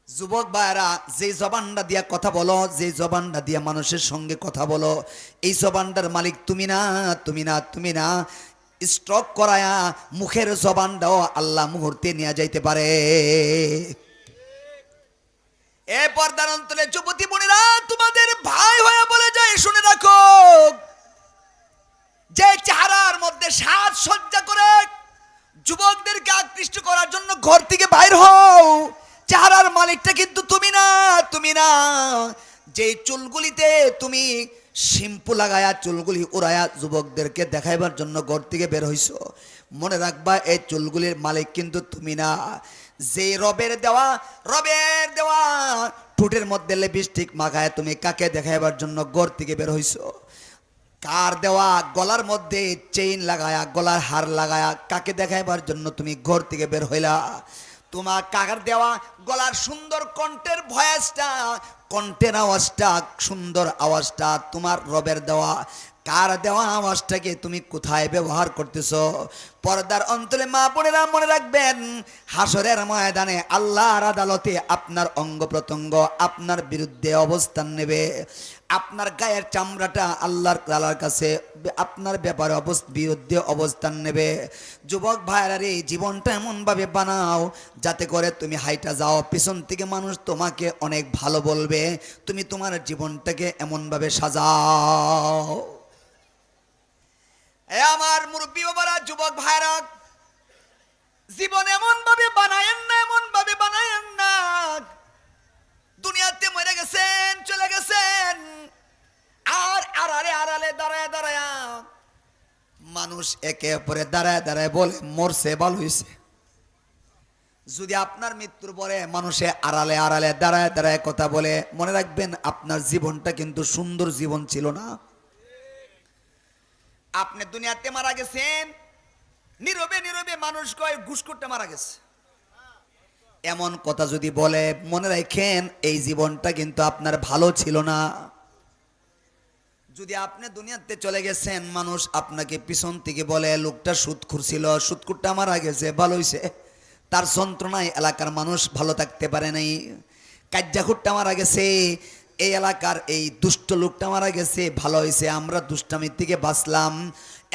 যুবক ভাইরা, যে জবানটা দিয়া কথা বলো, যে জবানটা দিয়া মানুষের সঙ্গে কথা বলো, এই জবানটার মালিক তুমি না, তুমি না, তুমি না। স্ট্রক করায়া মুখের জবানটাও আল্লাহ মুহূর্তে নিয়ে যাইতে পারে। এ পর্দার অন্তরে যুবতী বোনেরা, তোমাদের ভাই হয়ে বলে যায়, শুনে রাখো, যে চেহারার মধ্যে সাজসজ্জা করে যুবকদেরকে আকৃষ্ট করার জন্য ঘর থেকে বাইর হও, চেহারার মালিকটা কিন্তু তুমি না, তুমি না। যে চুলগুলিতে তুমি শ্যাম্পু লাগায়া চুলগুলি উড়ায়া যুবকদেরকে দেখাইবার জন্য ঘর থেকে বের হইছো, মনে রাখবা এই চুলগুলির মালিক কিন্তু তুমি না। যে রবের দেওয়া ঠোঁটের মধ্যে লিপস্টিক মাখায় তুমি কাকে দেখাইবার জন্য ঘর থেকে বের হইছো, কার দেওয়া গলার মধ্যে চেইন লাগায়া, গলার হার লাগায়া কাকে দেখাইবার জন্য তুমি ঘর থেকে বের হইলা, তোমার কাকার দেওয়া গলার সুন্দর কণ্ঠের ভয়েসটা, কণ্ঠের আওয়াজটা, সুন্দর আওয়াজটা তোমার রবের দেওয়া, কার দেওয়া আওয়াজটাকে তুমি কোথায় ব্যবহার করতেছো? পর্দার অন্তরে মা বোনেরা মনে রাখবেন, হাসরের ময়দানে আল্লাহর আদালতে আপনার অঙ্গ প্রত্যঙ্গ আপনার বিরুদ্ধে অবস্থান নেবে। আপনার গায়ের চামড়াটা আল্লাহর কাছে আপনার ব্যাপারে বিরুদ্ধে অবস্থান নেবে। যুবক ভাইরা রে, জীবনটা এমনভাবে বানাও যাতে করে তুমি হাইটা যাও, পিছন থেকে মানুষ তোমাকে অনেক ভালো বলবে। তুমি তোমার জীবনটাকে এমনভাবে সাজাও। এ আমার মুরব্বী বাবারা, যুবক ভাইরা, জীবন এমন ভাবে বানায়েন না, এমন ভাবে বানায়েন না দুনিয়াতে মরে গেছেন, চলে গেছেন, আর আড়ালে দাঁড়ায় দাঁড়ায় মানুষ একে অপরে দাঁড়ায় দাঁড়ায় বলে মরছে, ভালো হয়েছে। যদি আপনার মৃত্যুর পরে মানুষে আড়ালে দাঁড়ায় দাঁড়ায় কথা বলে, মনে রাখবেন আপনার জীবনটা কিন্তু সুন্দর জীবন ছিল না। আপনি দুনিয়াতে মারা গেছেন, নীরবে নীরবে মানুষ কয় ঘুষখোরটা মারা গেছে, এমন কথা যদি বলে, মনে রাখেন এই জীবনটা কিন্তু আপনার ভালো ছিল না। যদি আপনি দুনিয়াতে চলে গেছেন, মানুষ আপনাকে পিছন থেকে বলে লোকটা সুদখোর ছিল, সুদখোরটা মারা গেছে, ভালো হয়েছে, তার যন্ত্রণায় এলাকার মানুষ ভালো থাকতে পারে নাই। কাজ্জাখোরটা মারা গেছে, এই এলাকার এই দুষ্ট লোকটা মারা গেছে, ভালো হয়েছে, আমরা দুষ্টামির থেকে বাঁচলাম।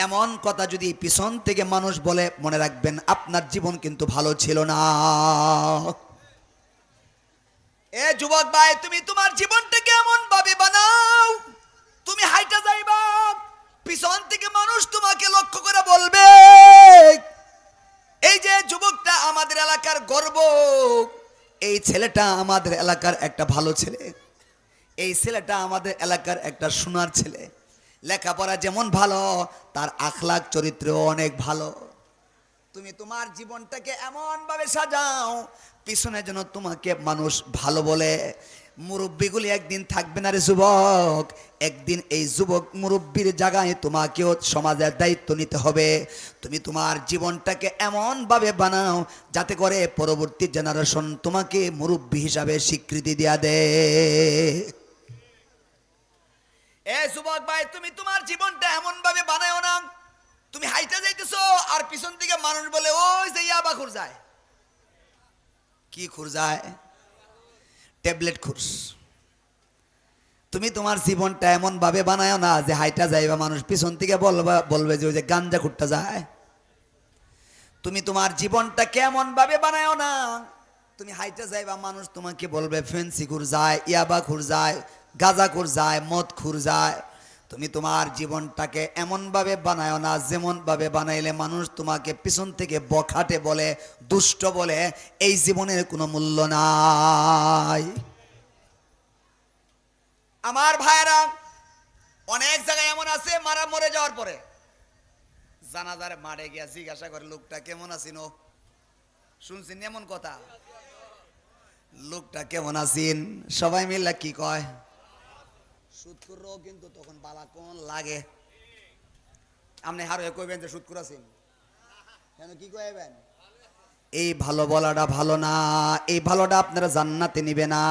এমন কথা যদি পিছন থেকে মানুষ বলে, মনে রাখবেন আপনার জীবন কিন্তু ভালো ছিল না। এ যুবক ভাই, তুমি তোমার জীবনটাকে এমন ভাবে বানাও, তুমি হাইটা যাইবা, পিছন থেকে মানুষ তোমাকে লক্ষ্য করে বলবে, এই যে যুবকটা আমাদের এলাকার গর্ব, এই ছেলেটা আমাদের এলাকার একটা ভালো ছেলে, এই ছেলেটা আমাদের এলাকার একটা সোনার ছেলে, লেখাপড়া যেমন ভালো, তার আখলাক চরিত্র অনেক ভালো। তুমি তোমার জীবনটাকে এমন ভাবে সাজাও, পিছনে যেন তোমাকে মানুষ ভালো বলে। মুরব্বীগুলি একদিন থাকবে না রে যুবক, একদিন এই যুবক মুরব্বীর জায়গায় তোমাকেও সমাজের দায়িত্ব নিতে হবে। তুমি তোমার জীবনটাকে এমন ভাবে বানাও যাতে করে পরবর্তী জেনারেশন তোমাকে মুরব্বী হিসাবে স্বীকৃতি দেয়া দে। এ যুবক ভাই, তুমি তোমার জীবনটা এমন ভাবে বানাও না, তুমি হাইটা যাইতেছো আর পিছন থেকে মানুষ বলে ওই যে ইয়াবা খুর যায়, কি খুর যায়, ট্যাবলেট খুর। তুমি তোমার জীবনটা এমন ভাবে বানাও না যে হাইটা যাইবা মানুষ পিছন থেকে বলবে যে ওই যে গাঞ্জা খুঁটটা যায়। তুমি তোমার জীবনটা কেমন ভাবে বানাও না, তুমি হাইটা যাইবা মানুষ তোমাকে বলবে ফেন্সি খুর যায়, ইয়াবা খুর যায়, গাঁজা খুর যায়, মদ খুর যায়। তুমি তোমার জীবনটাকে এমন ভাবে বানাও না যেমন ভাবে বানাইলে মানুষ তোমাকে পিছন থেকে বখাটে বলে, দুষ্ট বলে, এই জীবনের কোনো মূল্য নাই। আমার ভাইরা, অনেক জায়গায় এমন আছে মারা মরে যাওয়ার পরে জানাজার মারে গিয়া জিজ্ঞাসা করে লোকটা কেমন আছিন, শুনছেন এমন কথা, লোকটা কেমন আছিন, সবাই মিলে কি কয়, সুদখোরও কিন্তু তখন বালা কোন লাগে। আপনি হারে কইবেন যে সুদখোর আছেন, কেন কি কইবেন? এই ভালো বলাটা ভালো না, এই ভালোটা আপনারা জান্নাতে নিবে না।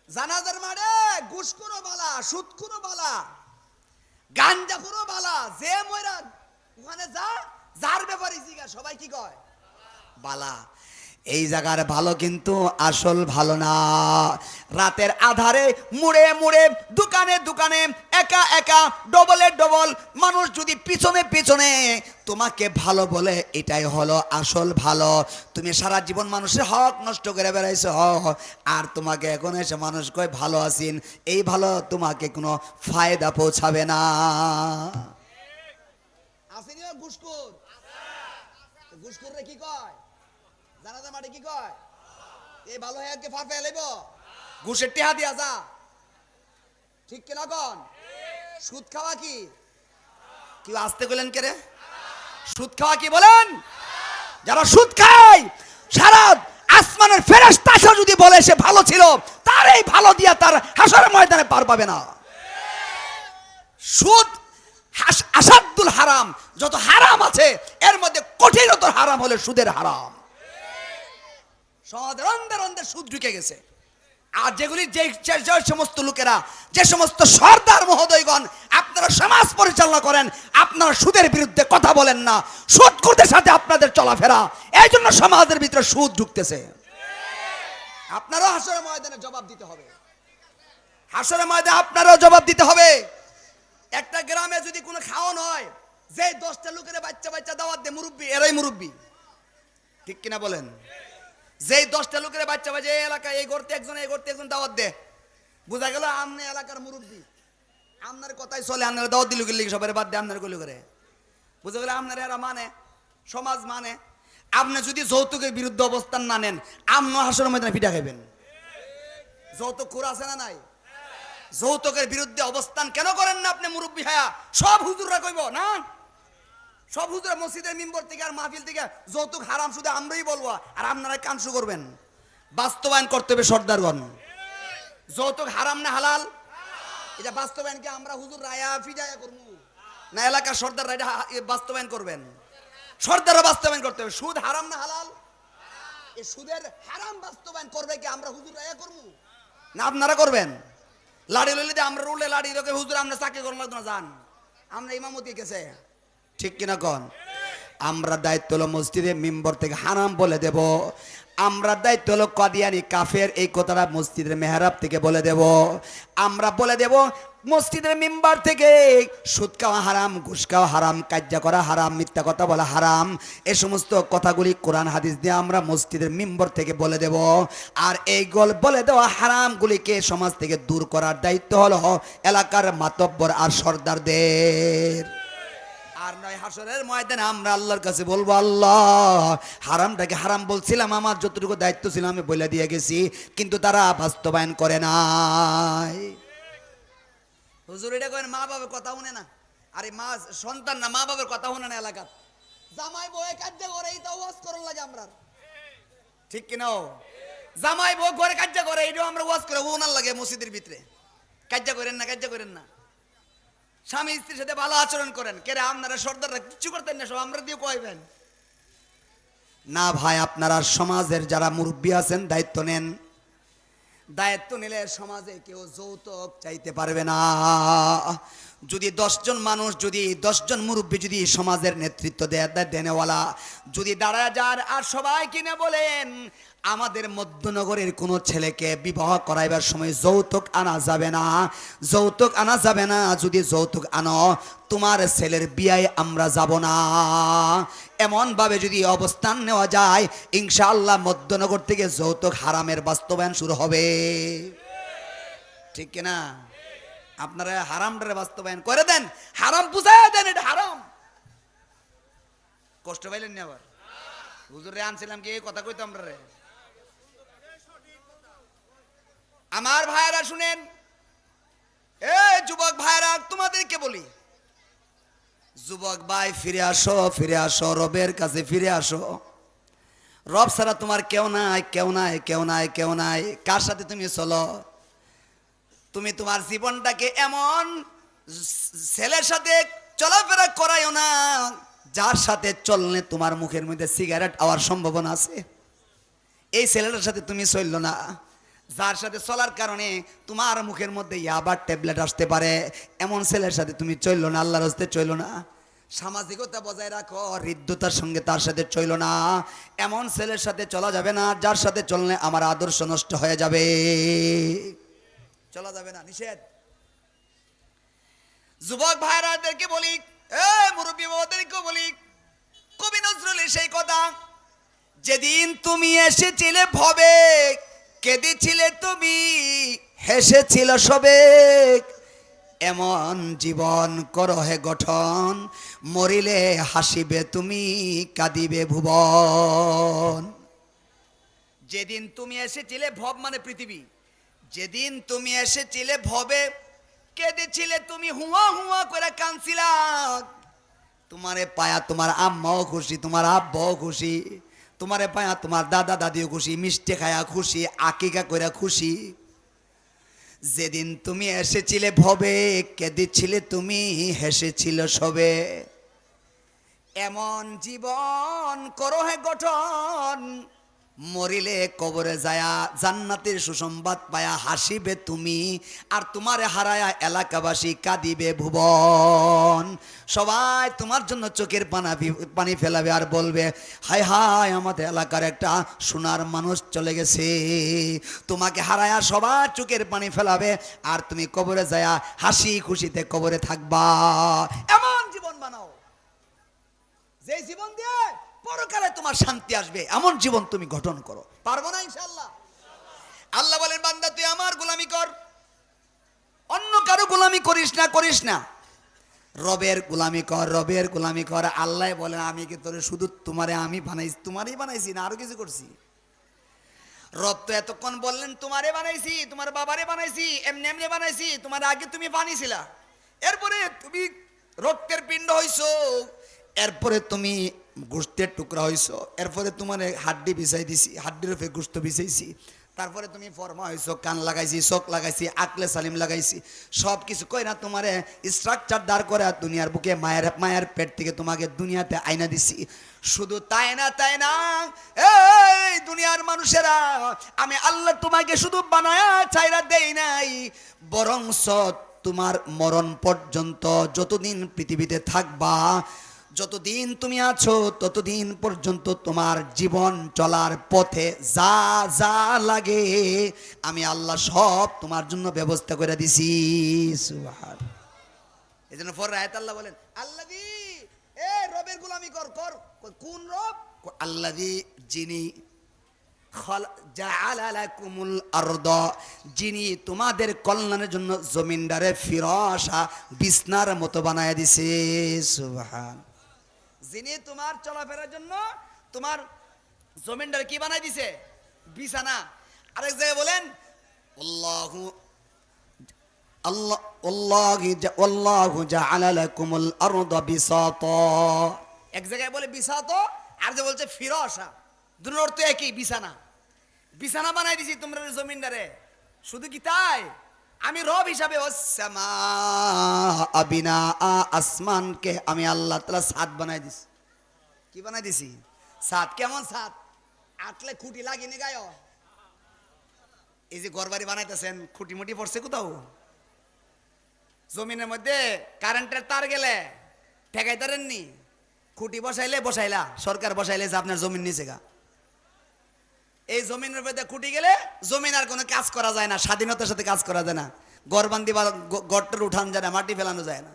জানাজার মারে ঘুষখোরও বালা, সুদখোরও বালা, গাঞ্জাখোরও বালা, যে ময়রা ওখানে যা, যার ব্যাপারে জিগা, সবাই কি কয়, বালা। এই জায়গার ভালো কিন্তু আসল ভালো না। রাতের আধারে মুড়ে মুড়ে দোকানে দোকানে একা একা ডবলে ডবল মানুষ যদি পিছনে পিছনে তোমাকে ভালো বলে, এটাই হলো আসল ভালো। তুমি সারা জীবন মানুষের হক নষ্ট করে বেড়াইছো, আর তোমাকে এখন এসে মানুষ কয় ভালো আছেন, এই ভালো তোমাকে কোনো ফায়দা পৌঁছাবে না। আসেনি ঘুষখোর, ঘুষখোররে কি কয় জানাজা মাঠে কি কয়? এই ভালো হয়ে আজকে ফাঁপে লাইব, ঘুষের টেহা দিয়া যা, ঠিক কিনা কন? সুদ খাওয়া কি? কেউ আসতে গেলেন কে রে? সুদ খাওয়া কি বলেন? যারা সুদ খায়, সারা আসমানের ফেরেশতা যদি বলে সে ভালো ছিল, তার এই ভালো দিয়া তার হাসরের ময়দানে পার পাবে না। সুদ আসাদুল হারাম, যত হারাম আছে এর মধ্যে কঠিনতর হারাম হলো সুদের হারাম। সমাজের অন্ধের অন্ধের সুদ ঢুকে গেছে। আর যেগুলি যে সমস্ত লোকেরা, যে সমস্ত সর্দার মহোদয়গণ আপনারা সমাজ পরিচালনা করেন, আপনারা সুদের বিরুদ্ধে কথা বলেন না, সুদ করতে সাথে আপনাদের চলাফেরা, এই জন্য সমাজের ভিতরে সুদ ঢুকতেছে। আপনারাও হাসরের ময়দানে জবাব দিতে হবে, হাসরের ময়দানে আপনারাও জবাব দিতে হবে। একটা গ্রামে যদি কোনো খাওয়ানো হয়, যে 10টা লোকের বাচ্চা বাচ্চা দাওয়াত দে, মুরব্বী এরাই মুরব্বী, ঠিক কিনা বলেন? যেই 10টা লোকের বাচ্চা বাচ্চা এই এলাকায় এই করতে একজন, এই করতে একজন দাওয়াত দে, বোঝা গেল আপনি এলাকার মুরব্বী, আপনার কথাই চলে, আপনারা দাওয়াত দিল গেলে সবাই বাদ দিয়ে আপনার কইলে করে, বুঝা গেল আপনার এরা মানে সমাজ মানে। আপনি যদি যৌতুকের বিরুদ্ধে অবস্থান না নেন, আপনি হাসরের ময়দানে পিঠা খাইবেন। যৌতুক কুর আছে না নাই? যৌতুকের বিরুদ্ধে অবস্থান কেন করেন না আপনি মুরব্বী হায়া? সব হুজুররা কইব না, সব হুজুরা মসজিদের মিম্বর থেকে আর মাহফিল থেকে যৌতুক হারাম শুধু আমরাই বলবো, আর আপনারা কানসু করবেন। বাস্তবায়ন করতে হবে সর্দারগণ। যৌতুক হারাম না হালাল, এটা বাস্তবায়ন কি আমরা হুজুর রায়া ফিজায়া করবো না এলাকার সর্দার রায়টা বাস্তবায়ন করবেন? সর্দাররা বাস্তবায়ন করতে হবে। সুদ হারাম না হালাল, এই সুদের হারাম বাস্তবায়ন করবে কি আমরা হুজুর রায়া করবো না আপনারা করবেন? লাড়ি লইলে আমরা রুলে লাড়ি রেখে হুজুর আমরা চাকরি করলাম না, যান আমরা ইমামতি গেছে, ঠিক কিনা কন? আমরা দায়িত্ব হলো মসজিদে মিম্বর থেকে হারাম বলে দেব। আমরা দায়িত্ব হলো কাদিয়ানি কাফের এই কথাটা মসজিদের মেহরাব থেকে বলে দেব। আমরা বলে দেব মসজিদের মিম্বার থেকে সুদ খাওয়া হারাম, ঘুষ খাওয়া হারাম, কাজ্জা করা হারাম, মিথ্যা কথা বলা হারাম, এই সমস্ত কথাগুলি কোরআন হাদিস দিয়ে আমরা মসজিদের মিম্বর থেকে বলে দেব। আর এই গল বলে দেওয়া হারামগুলিকে সমাজ থেকে দূর করার দায়িত্ব হলো এলাকার মাতব্বর আর সর্দারদের। আর নয় হাসরের ময়দানে আমরা আল্লাহর কাছে বলবো, আল্লাহ হারামটাকে হারাম বলছিলাম, আমার যতটুকু দায়িত্ব ছিল আমি বলে দিয়ে গেছি, কিন্তু তারা বাস্তবায়ন করে নাই। হুজুর এটা করেন মা বাবার কথা শুনে না, আরে মা সন্তান না, মা বাবার কথা শুনে না এলাকার। জামাই বউ কার্য করে এই তো ওয়াজ করার লাগে আমরা, ঠিক কিনা? জামাই বউ ঘরে কার্য করে এইটাও আমরা ওয়াজ করে ওনার লাগে মসজিদের ভিতরে। কার্য করেন না, কার্য করেন না, স্বামী স্ত্রীর সাথে ভালো আচরণ করেন। কে রে আপনারা সর্দাররা কিচ্ছু করতেন না, সব আমরা দিয়ে কইবেন না? ভাই আপনারা সমাজের যারা মুরব্বী আছেন দায়িত্ব নেন। দায়িত্ব নিলে সমাজে কেউ যৌতুক চাইতে পারবে না। যদি 10 জন মানুষ, যদি 10 জন মুরব্বী যদি সমাজের নেতৃত্ব দেনেওয়ালা যদি দাঁড়ায় যান আর সবাই কিনে বলেন আমাদের মধ্যনগরের কোনো ছেলেকে বিবাহ করাইবার সময় যৌতুক আনা যাবে না, যৌতুক আনা যাবে না, যদি যৌতুক আনো তোমার ছেলের বিয়ায় আমরা যাব না, এমন ভাবে যদি অবস্থান নেওয়া যায়, ইনশাআল্লাহ মধ্যনগর থেকে যৌতুক হারামের বাস্তবায়ন শুরু হবে, ঠিক কিনা? আপনারা হারামটারে বাস্তবায়ন করে দেন, হারাম বুঝাইয়া দেন এটা হারাম। কষ্ট পাইলেন না? আবার হুজুরে আনছিলাম কি এই কথা কইতো আমরা রে? আমার ভাইরা শুনেন, এ যুবক ভাইরা তোমাদেরকে বলি, যুবক ভাই ফিরে আসো, ফিরে আসো, রবের কাছে ফিরে আসো। রব ছাড়া তোমার কেউ নাই, কেউ নাই, কেউ নাই, কেউ নাই। কার সাথে তুমি চলো? তুমি তোমার জীবনটাকে এমন ছেলের সাথে চলাফেরা করাইও না যার সাথে চললে তোমার মুখের মধ্যে সিগারেট আওয়ার সম্ভাবনা আছে। এই ছেলেটার সাথে তুমি চললো না, যার সাথে চলার কারণে তোমার মুখের মধ্যে ইয়াবার ট্যাবলেট আসতে পারে, এমন ছেলের সাথে তুমি চললো না, আল্লাহর হস্তে চললো না। সামাজিকতা বজায় রাখো, হৃদ্যতার সঙ্গে তার সাথে চইল না। এমন ছেলের সাথে চলা যাবে না যার সাথে চললে আমার আদর্শ নষ্ট হয়ে যাবে, চলা যাবে না, নিষেধ। যুবক ভাইরাদেরকে বলি, এ মুরব্বী বাবাদেরকে বলি, কবি নজরুলের সেই কথা, যেদিন তুমি এসেছিলে ভবে কেঁদেছিলে তুমি, হেসেছিল সবে, এমন জীবন করো হে গঠন, মরিলে হাসিবে তুমি কাঁদিবে ভুবন। যেদিন তুমি এসেছিলে, ভব মানে পৃথিবী, যেদিন তুমি এসেছিলে ভবে কেঁদেছিলে তুমি, হুয়া হুয়া করে কাঁদছিলা, তোমারে পায়া তোমার আম্মাও খুশি, তোমার আব্বাও খুশি, তোমারে পায়া তোমার দাদা দাদিও খুশি, মিষ্টি খায়া খুশি, আকিকা করে খুশি। যেদিন তুমি এসেছিলে ভবে কেঁদেছিলে তুমি, হেসেছিল সবে, এমন জীবন করো হে গঠন, মরিলে কবরে যায়া জান্নাতের সুসংবাদ পায়া হাসিবে তুমি, আর তোমারে হারায়া এলাকাবাসী কাঁদিবে ভুবন। সবাই তোমার জন্য চোখের পানি ফেলাবে আর বলবে, হায় হায় আমাদের এলাকার একটা সোনার মানুষ চলে গেছে। তোমাকে হারায়া সবার চোখের পানি ফেলাবে, আর তুমি কবরে যায়া হাসি খুশিতে কবরে থাকবা। এমন জীবন বানাও যে জীবন দিয়ে পরকালে তোমার শান্তি আসবে, এমন জীবন তুমি গঠন করো। পারবো না ইনশাআল্লাহ? আল্লাহ বলেন, বান্দা তুই আমার গোলামি কর, অন্য কারো গোলামি করিস না, করিস না, রবের গোলামি কর, রবের গোলামি কর। আল্লাহ বলেন, আমি কি তোরে শুধু তোমারে আমি বানাইছি, তোমারই বানাইছি না আরো কিছু করছি? রব তো এতক্ষণ বললেন তোমারে বানাইছি, তোমার বাবারে বানাইছি, এমনি এমনি বানাইছি, তোমার আগে তুমি বানিয়েছিলা, এরপরে তুমি রক্তের পিণ্ড হইছো, এরপরে তুমি গোশতের টুকরা হইছো, এরপরে তোমার হাড্ডি বিছাই দিছি, হাড্ডির উপরে গোশত বিছাইছি, তারপরে তুমি ফর্মা হইছো, কান লাগাইছি, চোখ লাগাইছি, আকলে সালিম লাগাইছি, সব কিছু কই না তোমারে স্ট্রাকচার দাঁড় করে দুনিয়ার বুকে মায়ের পেট থেকে তোমাকে দুনিয়াতে আইনা দিছি। শুধু তাই না, তাই না, এই দুনিয়ার মানুষেরা, আমি আল্লাহ তোমাকে শুধু বানায়া চাইরা দেই নাই, বরং তোমার মরণ পর্যন্ত যতদিন পৃথিবীতে থাকবা, যতদিন তুমি আছো ততদিন পর্যন্ত তোমার জীবন চলার পথে যা যা লাগে আমি আল্লাহ সব তোমার জন্য ব্যবস্থা করে দিছি। সুবহান। এই জন্য পরে আয়াত আল্লাহ বলেন, আল্লাযী, এ রবের গোলামি কর, কর। কোন রব? আল্লাযী, যিনি জাআলা লাকুমুল আরদা, যিনি তোমাদের কল্যাণের জন্য জমিনটারে ফিরাশা, বিছনার মতো বানায় দিছে। সুবহান। যিনি তোমার চলাফেরার জন্য তোমার জমিনটারে কি বানাই দিছে? বিছানা। আরেক জায়গায় বলেন, আল্লাহু আল্লাহু জাআলা লাকুমুল আরদা বিসাতা। এক জায়গায় বলে বিসাতা, আর যে বলছে ফিরাশা, দুটোর অর্থ একই, বিছানা। বিছানা বানাই দিছি তোমরা জমিনটারে। শুধু কি তাই, আমি রব হিসাবে আসমানকে আমি আল্লাহ তাআলা ছাদ বানাই দিছি। কি বানাই দিছি? ছাদ। কেমন ছাদ? আটলে খুঁটি লাগিনি গায়। এই যে ঘরবাড়ি বানাইতেছেন, খুঁটি মুটি পড়ছে কোথাও? জমিনের মধ্যে কারেন্টের তার গেলে ঠেকাই তারেননি, খুঁটি বসাইলে বসাইলা, সরকার বসাইলে যে আপনার জমিন নিচে গা। এই জমিনের মধ্যে খুঁটি গেলে জমিন আর কোনো কাজ করা যায় না, স্বাধীনতার সাথে কাজ করা যায় না, গড় বান্ধি বা গড়টার উঠান যায় না, মাটি ফেলানো যায় না।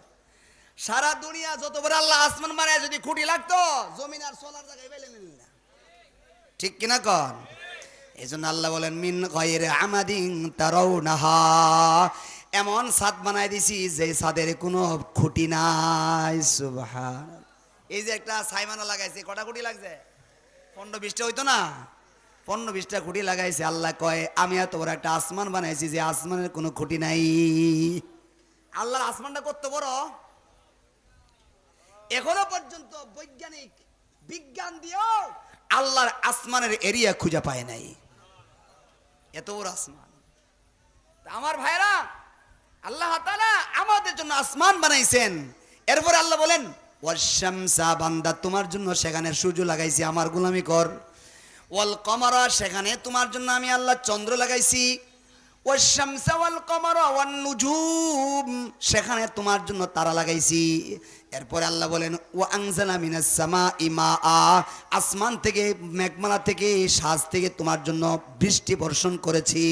সারা দুনিয়া যত বড় আল্লাহ আসমান বানায়, যদি খুঁটি লাগতো জমিন আর সোলার জায়গায় পেলে নিল না। ঠিক কিনা কন? এই জন্য আল্লাহ বলেন, মিন গায়রি আমাদিন তারাউনাহা, এমন ছাদ বানায় দিছি যে ছাদের কোনো খুঁটি নাই। সুবহান। এই যে একটা সাইমানা লাগাইছে, কটা খুঁটি লাগছে? 15-20টা হইতো না? 15-20টা খুঁটি লাগাইছে। আল্লাহ কয়, আমি এত বড় একটা আসমান বানাইছি যে আসমানের কোনো খুঁটি নাই। আল্লাহর আসমানটা কত বড়! এখনো পর্যন্ত বৈজ্ঞানিক বিজ্ঞান দিয়েও আল্লাহর আসমানের এরিয়া খুঁজে পায় নাই, এত বড় আসমান। আমার ভাইরা, আল্লাহ তাআলা আমাদের জন্য আসমান বানাইছেন। এরপর আল্লাহ বলেন, ওয়াশ-শামসা, বান্দা তোমার জন্য সেখানে সূর্য লাগাইছি, আমার গোলামি কর। ওয়াল কমারা, সেখানে তোমার জন্য আমি আল্লাহ চন্দ্র লাগাইছি। ওয়াশ-শামসা ওয়াল কমারা ওয়ান নুজুম, সেখানে তোমার জন্য তারা লাগাইছি। এরপরে আল্লাহ বলেন ওয়া আনজালা মিনাস সামাই মাআ, আসমান থেকে মেঘমালা থেকে সাজ থেকে তোমার জন্য বৃষ্টি বর্ষণ করেছি।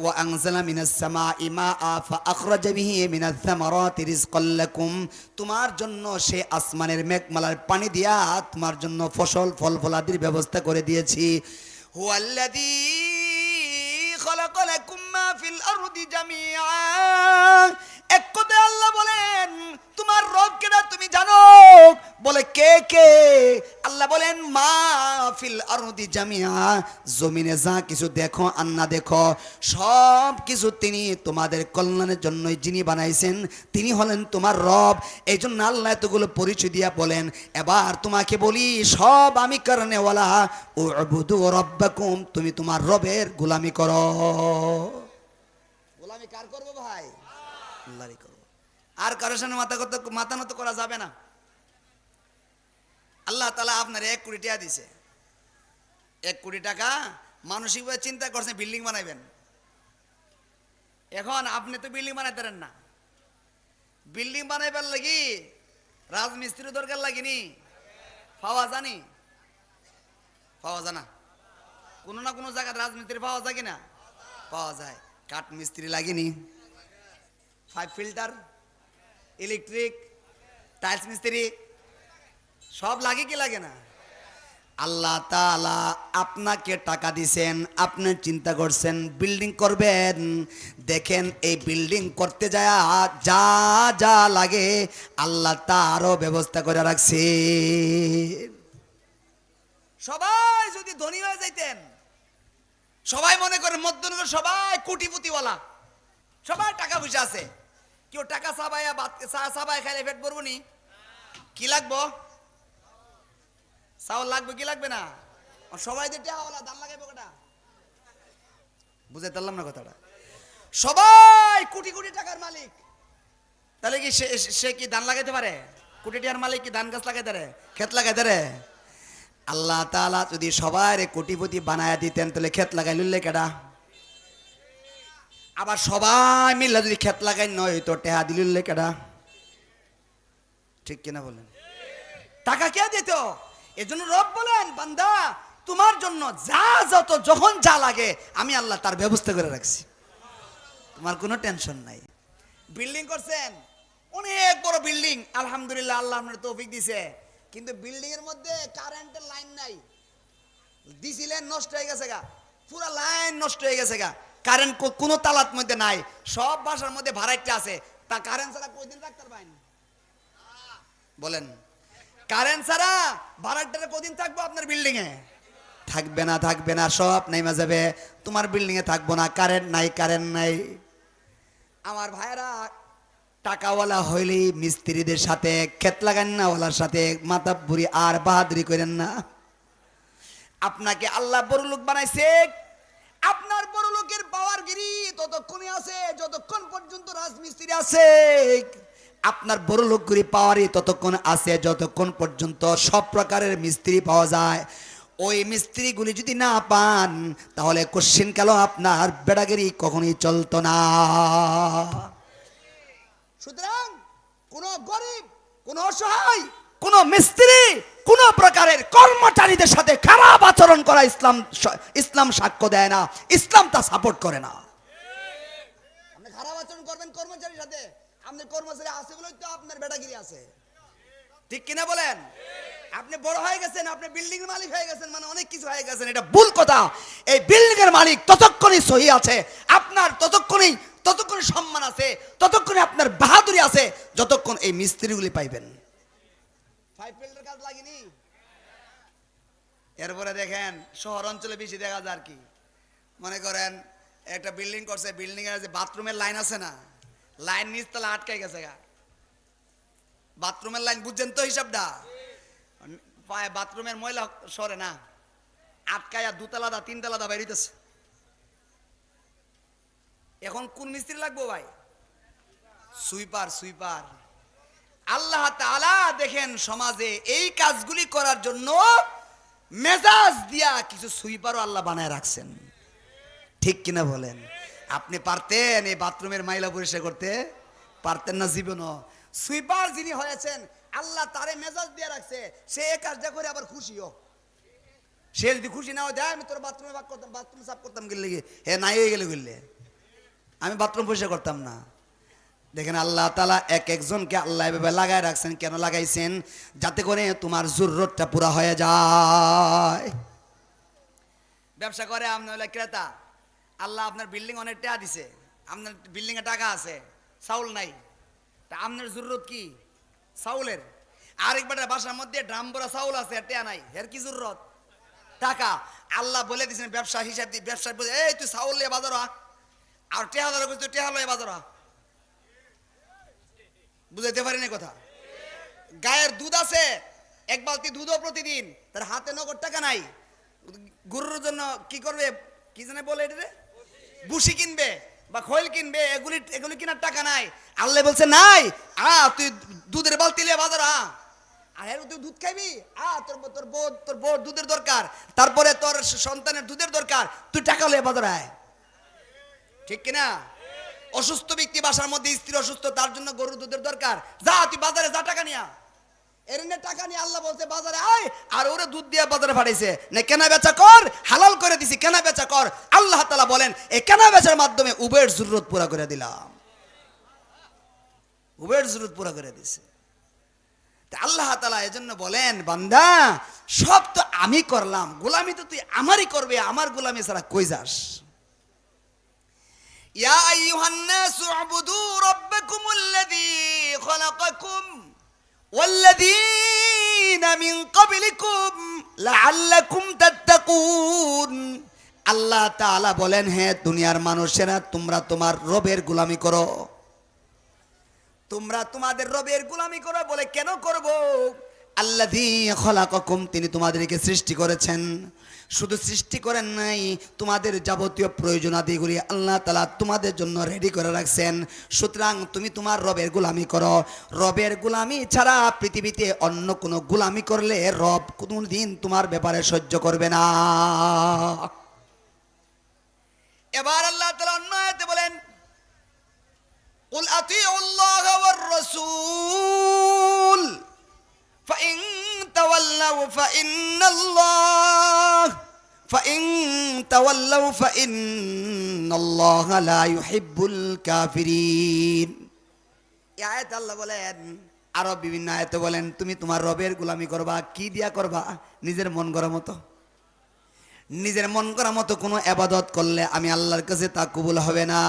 ওয়া আনজালা মিনাস সামাই মাআ ফাআখরাজা বিহি মিনাস সামারাতি রিজকাল লাকুম, তোমার জন্য সে আসমানের মেঘমালার পানি দিয়া তোমার জন্য ফসল ফল ফলাদির ব্যবস্থা করে দিয়েছি। হুয়াল্লাযী খালাকা লাকুম মা ফিল আরদি জামিআ, এক কথায় আল্লাহ বলেন তোমার রব কেডা তুমি জানো? বলে কে কে? আল্লাহ বলেন মা ফিল আরদি জামিআ, জমিনে যা কিছু দেখো আর না দেখো সব কিছু তিনি তোমাদের কল্যাণের জন্যই যিনি বানাইছেন তিনি হলেন তোমার রব। এই জন্য আল্লাহ এতগুলো পরিচয় দিয়া বলেন এবার তোমাকে বলি সব আমি কারণে ওয়ালা উবুদু রাব্বাকুম, তুমি তোমার রবের গোলামি করো। গোলামি কার করবো ভাই? আল্লাহরই করবো। আর কারোর সামনে মাথা নত করা যাবে না। আল্লাহ তাআলা আপনার 1 কোটি টাকা দিছে। 1 কোটি টাকা মানসিকভাবে চিন্তা করছেন বিল্ডিং বানাইবেন। এখন আপনি তো বিল্ডিং বানাইতে পারেন না। বিল্ডিং বানাইবার লাগি রাজমিস্ত্রি দরকার লাগেনি? পাওয়া জানি? পাওয়া জানা? কোনো না কোনো জায়গায় রাজমিস্ত্রি পাওয়া যায় কিনা? পাওয়া যায়। কাঠ মিস্ত্রি লাগেনি? 5 ফিল্টার, ইলেকট্রিক, টাইলস মিস্ত্রি সব লাগে কি লাগে না? আল্লাহ তাআলা আপনাকে টাকা দিছেন, আপনি চিন্তা করছেন বিল্ডিং করবেন। দেখেন এই বিল্ডিং করতে যায় যা যা লাগে আল্লাহ তারও ব্যবস্থা করে রাখছে। সবাই যদি ধনী হয়ে যাইতেন, সবাই মনে করেন মধ্যনগর সবাই কোটিপতিওয়ালা, সবাই টাকা পয়সা আছে, কেউ টাকা সাবাই খাইলে পেট ভরবো নি? কি লাগবো? চাউল লাগবে কি লাগবে না? সবাই দাম লাগাইবো কটা? বুঝাই পারলাম না কথাটা। সবাই কোটি কোটি টাকার মালিক, তাহলে কি সে কি ধান লাগাইতে পারে? কোটি টাকার মালিক কি ধান গাছ লাগাইতে পারে? ক্ষেত লাগাইতে পারে? আল্লাহ তাআলা যদি সবাই কোটিপতি বানায়া দিতেন তাহলে ক্ষেত লাগাই লুললে কেডা? আবার সবাই মিলে যদি ক্ষেত লাগাই নয় তো টেহা দিলুললে কেডা? ঠিক কিনা বলেন? টাকা কে দিত? এজন্য রব বলেন বান্দা তোমার জন্য যা যত যখন যা লাগে আমি আল্লাহ তার ব্যবস্থা করে রাখছি, তোমার কোনো টেনশন নাই। বিল্ডিং করছেন, অনেক বড় বিল্ডিং, আলহামদুলিল্লাহ আল্লাহ আপনার তৌফিক দিছে, কিন্তু বিল্ডিং এর মধ্যে কারেন্টের লাইন নাই। দিছিলেন নষ্ট হয়ে গেছে গা, পুরো লাইন নষ্ট হয়ে গেছে গা, কারেন্ট কোনো তালাত মধ্যে নাই, সব বাসার মধ্যে ভাড়াইতে আছে, তা কারেন্ট ছাড়া কয়দিন রাখতে পারবেন? বলেন কারেন্ট ছাড়া ভাড়াটারে কদিন থাকবো আপনার বিল্ডিং এ? থাকবে না, থাকবে না, সব নেমে যাবে। তোমার বিল্ডিং এ থাকবো না, কারেন্ট নাই, কারেন্ট নাই। আমার ভাইরা টাকাওয়ালা হইলেই মিস্ত্রিদের সাথে, ক্ষেত লাগান না ওয়ালার সাথে মাতাব্বুরি আর বাহাদুরি করেন না। আপনাকে আল্লাহ বড় লোক বানাইছে, আপনার বড় লোকের পাওয়ারগিরি ততক্ষণই আছে যতক্ষণ পর্যন্ত রাজমিস্ত্রি আছে। আপনার বড় লোকগুলি পাওয়ারই ততক্ষণ আছে যতক্ষণ পর্যন্ত সব প্রকারের মিস্ত্রি পাওয়া যায়। ওই মিস্ত্রিগুলি যদি না পান তাহলে কোশ্চিন কালো আপনার বেড়াগিরি কখনোই চলতো না। সুতরাং কোন গরিব, কোন অসহায়, কোন মিস্ত্রি, কোন প্রকারের কর্মচারীদের সাথে খারাপ আচরণ করা ইসলাম সাক্ষ্য দেয় না, ইসলাম তা সাপোর্ট করে না। আপনি খারাপ আচরণ করবেন কর্মচারীর সাথে, আপনার কর্মচারী আছে বলেই তো আপনার বেটাগিরি আছে, ঠিক কিনা বলেন? আপনি বড় হয়ে গেছেন, আপনি বিল্ডিং এর মালিক হয়ে গেছেন, মানে অনেক কিছু হয়ে গেছেন, এটা ভুল কথা। এই বিল্ডিং এর মালিক ততক্ষণই সহি আছে, আপনার ততক্ষণই সম্মান আছে, ততক্ষণই আপনার বাহাদুরি আছে যতক্ষণ এই মিস্ত্রিগুলি পাইবেন। 5 ফিল্টার কাজ লাগেনি? এরপরে দেখেন শহর অঞ্চলে বেশি দেখা যায় আর কি, মনে করেন একটা বিল্ডিং করছে, বিল্ডিং এর যে বাথরুমের লাইন আছে না, লাইন নিচতলা আটকে গেছে গা, বাথরুমের লাইন বুঝছেন তো হিসাবটা? বাথরুমের ময়লা সরে না, আটকায়া 2 তলা দা 3 তলা দা বেরিতেছে। এখন কোন মিস্ত্রি লাগবো ভাই? সুইপার। আল্লাহ তাআলা দেখেন সমাজে এই কাজগুলি করার জন্য মেজাজ দিয়া কিছু সুইপারও আল্লাহ বানায় রাখছেন। ঠিক কিনা বলেন? আপনি পারতেন এই বাথরুমের ময়লা পরিষ্কার করতে? পারতেন না জীবনও। সুইপার যিনি হয়েছেন, আল্লাহ তারে মেজাজ দিয়ে রাখছে, সে এই কাজটা করে আবার খুশিও। সে যদি খুশি না হয়, দেয় আমি তোর বাথরুমে ভাগ করতাম, বাথরুম সাফ করতাম গেলে, হে নাই হয়ে গেলে গেলে আমি বাথরুম পরিষ্কার করতাম না। দেখেন আল্লাহ তাআলা এক একজনকে আল্লাহ এভাবে লাগায় রাখছেন। কেন লাগাইছেন? যাতে করে তোমার জরুরতটা পুরা হয়ে যায়। ব্যবসা করে আপনি হলে ক্রেতা, আল্লাহ আপনার বিল্ডিং অনেক টাকা দিছে, আপনার বিল্ডিং এ টাকা আছে, চাউল নাই, তা আপনার জরুরত কি? চাউলের। আরেকবার বাসার মধ্যে ড্রাম ভরা চাউল আছে, টাকা নাই, এর কি জরুরত? টাকা। আল্লাহ বলে দিয়েছেন ব্যবসা হিসাব দিয়ে, ব্যবসা বলে এই তুই চাউল নিয়ে বাজার আ, আর টেহা ধরে তুই টেহা লয়ে বাজার আ। বুঝাইতে পারি না কথা? গায়ের দুধ আছে, এক বালতি দুধও প্রতিদিন, তার হাতে নগদ টাকা নাই, গরুর জন্য কি করবে, কি জানে বলে এটা রে, বুসি কিনবে বা খৈল কিনবে, এগুলি কেনার টাকা নাই। আল্লাহ বলছে নাই, তুই দুধের বালতি লিয়ে বাজার আ, আর এর তুই দুধ খাইবি, তোর বউ দুধের দরকার, তারপরে তোর সন্তানের দুধের দরকার, তুই টাকা লিয়ে বাজার আয়। ঠিক কিনা? অসুস্থ ব্যক্তি বাসার মধ্যে, স্ত্রী অসুস্থ, তার জন্য গরুর দুধের দরকার, যা তুই বাজারে যা, টাকা নিয়া। এর টাকা নিয়ে আল্লাহ বলছে বাজারে আয়, আর ওরে দুধ দিয়ে বাজারে পাঠাইছে না, কেনা বেচা কর, হালাল করে দিছি, কেনা বেচা কর। আল্লাহ তাআলা বলেন এই কেনা বেচার মাধ্যমে উভয়ের জরুরত পুরা করে দিলাম, উভয়ের জরুরত পুরা করে দিছে। আল্লাহ তাআলা এজন্য বলেন বান্দা সব তো আমি করলাম, গোলামি তো তুই আমারই করবে, আমার গোলামি ছাড়া কই যাস? ইয়া আইয়ুহান নাসু উবুদু রাব্বাকুমুল্লাযী খালাকাকুম ওয়াল্লাযীনা মিন ক্বাবলিকুম লাআল্লাকুম তাত্তাকুন। আল্লাহ তাআলা বলেন হে দুনিয়ার মানুষেরা, তোমরা তোমার রবের গোলামি করো, তোমরা তোমাদের রবের গোলামি করো। বলে কেন করব? আল্লাযী খালাকাকুম, তিনি তোমাদেরকে সৃষ্টি করেছেন। শুধু সৃষ্টি করেন নাই, তোমাদের যাবতীয় প্রয়োজনাদিগুলি আল্লাহ তাআলা তোমাদের জন্য রেডি করে রাখছেন। সুতরাং তুমি তোমার রবের গোলামি করো। রবের গোলামি ছাড়া পৃথিবীতে অন্য কোনো গোলামি করলে রব কোনোদিন তোমার ব্যাপারে সহ্য করবে না। এবার আল্লাহ তাআলা অন্য আয়াতে বলেন কুল আতিউল্লাহ ওয়ার রাসূল ফাইন তাওয়াল্লাউ ফাইন্নাল্লাহা লা ইউহিব্বুল কাফিরিন। এই আয়াতে আল্লাহ বলেন, আরো বিভিন্ন আয়াতে বলেন তুমি তোমার রবের গোলামি করবা। কি দিয়া করবা? নিজের মন গড়া মতো। নিজের মন করা মতো কোনো ইবাদত করলে আমি আল্লাহর কাছে তা কবুল হবে না।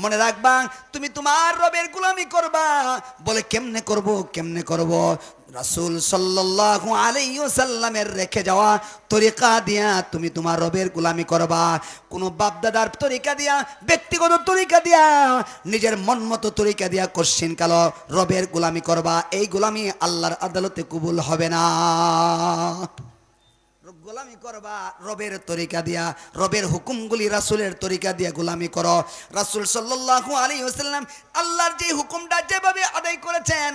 মনে রাখবা তুমি তোমার রবের গোলামি করবা। বলে কেমনে করব, কেমনে করব? রাসূল সাল্লাল্লাহু আলাইহি ওয়াসাল্লামের রেখে যাওয়া তরিকা দিয়া তুমি তোমার রবের গোলামি করবা। কোনো বাপদাদার তরিকা দিয়া, ব্যক্তিগত তরিকা দিয়া, নিজের মন মতো তরিকা দিয়া কোশ্চিন কালো রবের গোলামি করবা। এই গোলামি আল্লাহর আদালতে কবুল হবে না। গোলামি করবা রবের তরিকা দিয়া, রবের হুকুমগুলি রাসূলের তরিকা দিয়া গোলামি করো। রাসূল সাল্লাল্লাহু আলাইহি ওয়াসাল্লাম আল্লাহর যে হুকুমটা যেভাবে আদায় করেছেন,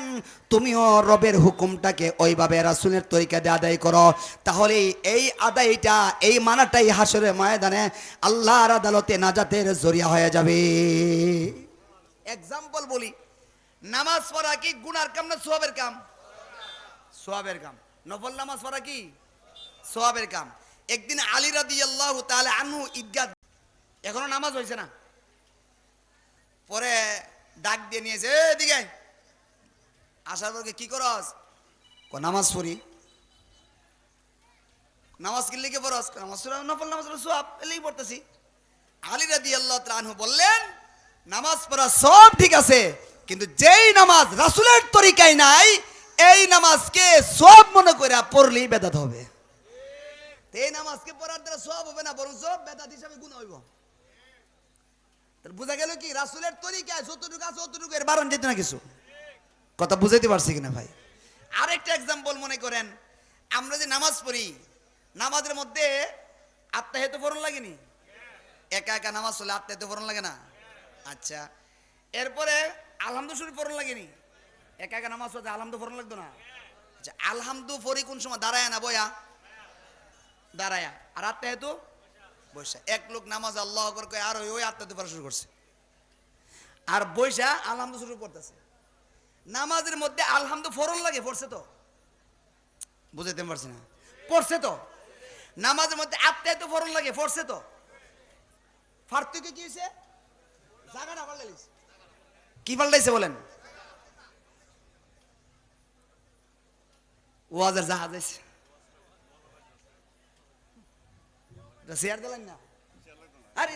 তুমিও রবের হুকুমটাকে ওইভাবে রাসূলের তরিকা দিয়ে আদায় করো। তাহলে এই আদায়টা, এই মানাটাই হাসরের ময়দানে আল্লাহর আদালতে নাজাতের জরিয়া হয়ে যাবে। এক্সাম্পল বলি, নামাজ পড়া কি গুনার কাম না সওয়াবের কাম? সওয়াবের কাম। নফল নামাজ পড়া কি সওয়াবের কাম। একদিন আলী রাদিয়াল্লাহু তাআলা আনহু ঈদগাহ, এখনো নামাজ হয়েছে না, পরে ডাক দিয়ে নিয়েছে, এদিকে আসার পর কি করস? নামাজ পড়ি। নামাজ কি লিখে পড়স? নামাজ নফল নামাজ সওয়াব এলেই পড়তেছি। আলী রাদিয়াল্লাহু তাআলা আনহু বললেন নামাজ পড়া সব ঠিক আছে, কিন্তু যেই নামাজ রাসূলের তরিকায় নাই, এই নামাজকে সওয়াব মনে করে পড়লেই বেদাত হবে। এই নামাজকে পড়ার দ্বারা সওয়াব হবে না, বরং সব বেদাত হিসাবে গুনাহ হইব। তাহলে বোঝা গেল কি রাসূলের তরিকায় যতটুকু আছে ততটুকু, এর বারণ যেত না কিছু। কথা বুঝাইতে পারছি কিনা ভাই? আরেকটা एग्जांपल মনে করেন, আমরা যে নামাজ পড়ি, নামাজের মধ্যে আত্তাহিয়াতু পড়ন লাগেনি? একা একা নামাজ পড়লে আত্তাহিয়াতু পড়ন লাগে না? আচ্ছা, এরপরে আলহামদু শরীফ পড়ন লাগেনি? একা একা নামাজ পড়তে আলহামদু পড়ন লাগতো না? আচ্ছা, আলহামদু পড়ি কোন সময়? দাঁড়ায় না বয়া? দাঁড়ায়া। আর আত্তাহিয়াতু বৈশা এক লোক নামাজ আল্লাহ আকবার কয় আর ওই আত্মাতে পড়া শুরু করছে, আর বৈশা আলহামদু শুরু করতেছে। নামাজের মধ্যে আলহামদু ফরন লাগে, পড়ছে তো, বুঝাইতে পারছি না, পড়ছে তো। নামাজের মধ্যে আত্মায় তো ফরন লাগে, পড়ছে তো। পার্থক্য কি হয়েছে? জায়গাটা পাল্টাইছে। কি পাল্টাইছে বলেন? ওয়াজের জাহাজ আছে, চেয়ার দিলেন না? আরে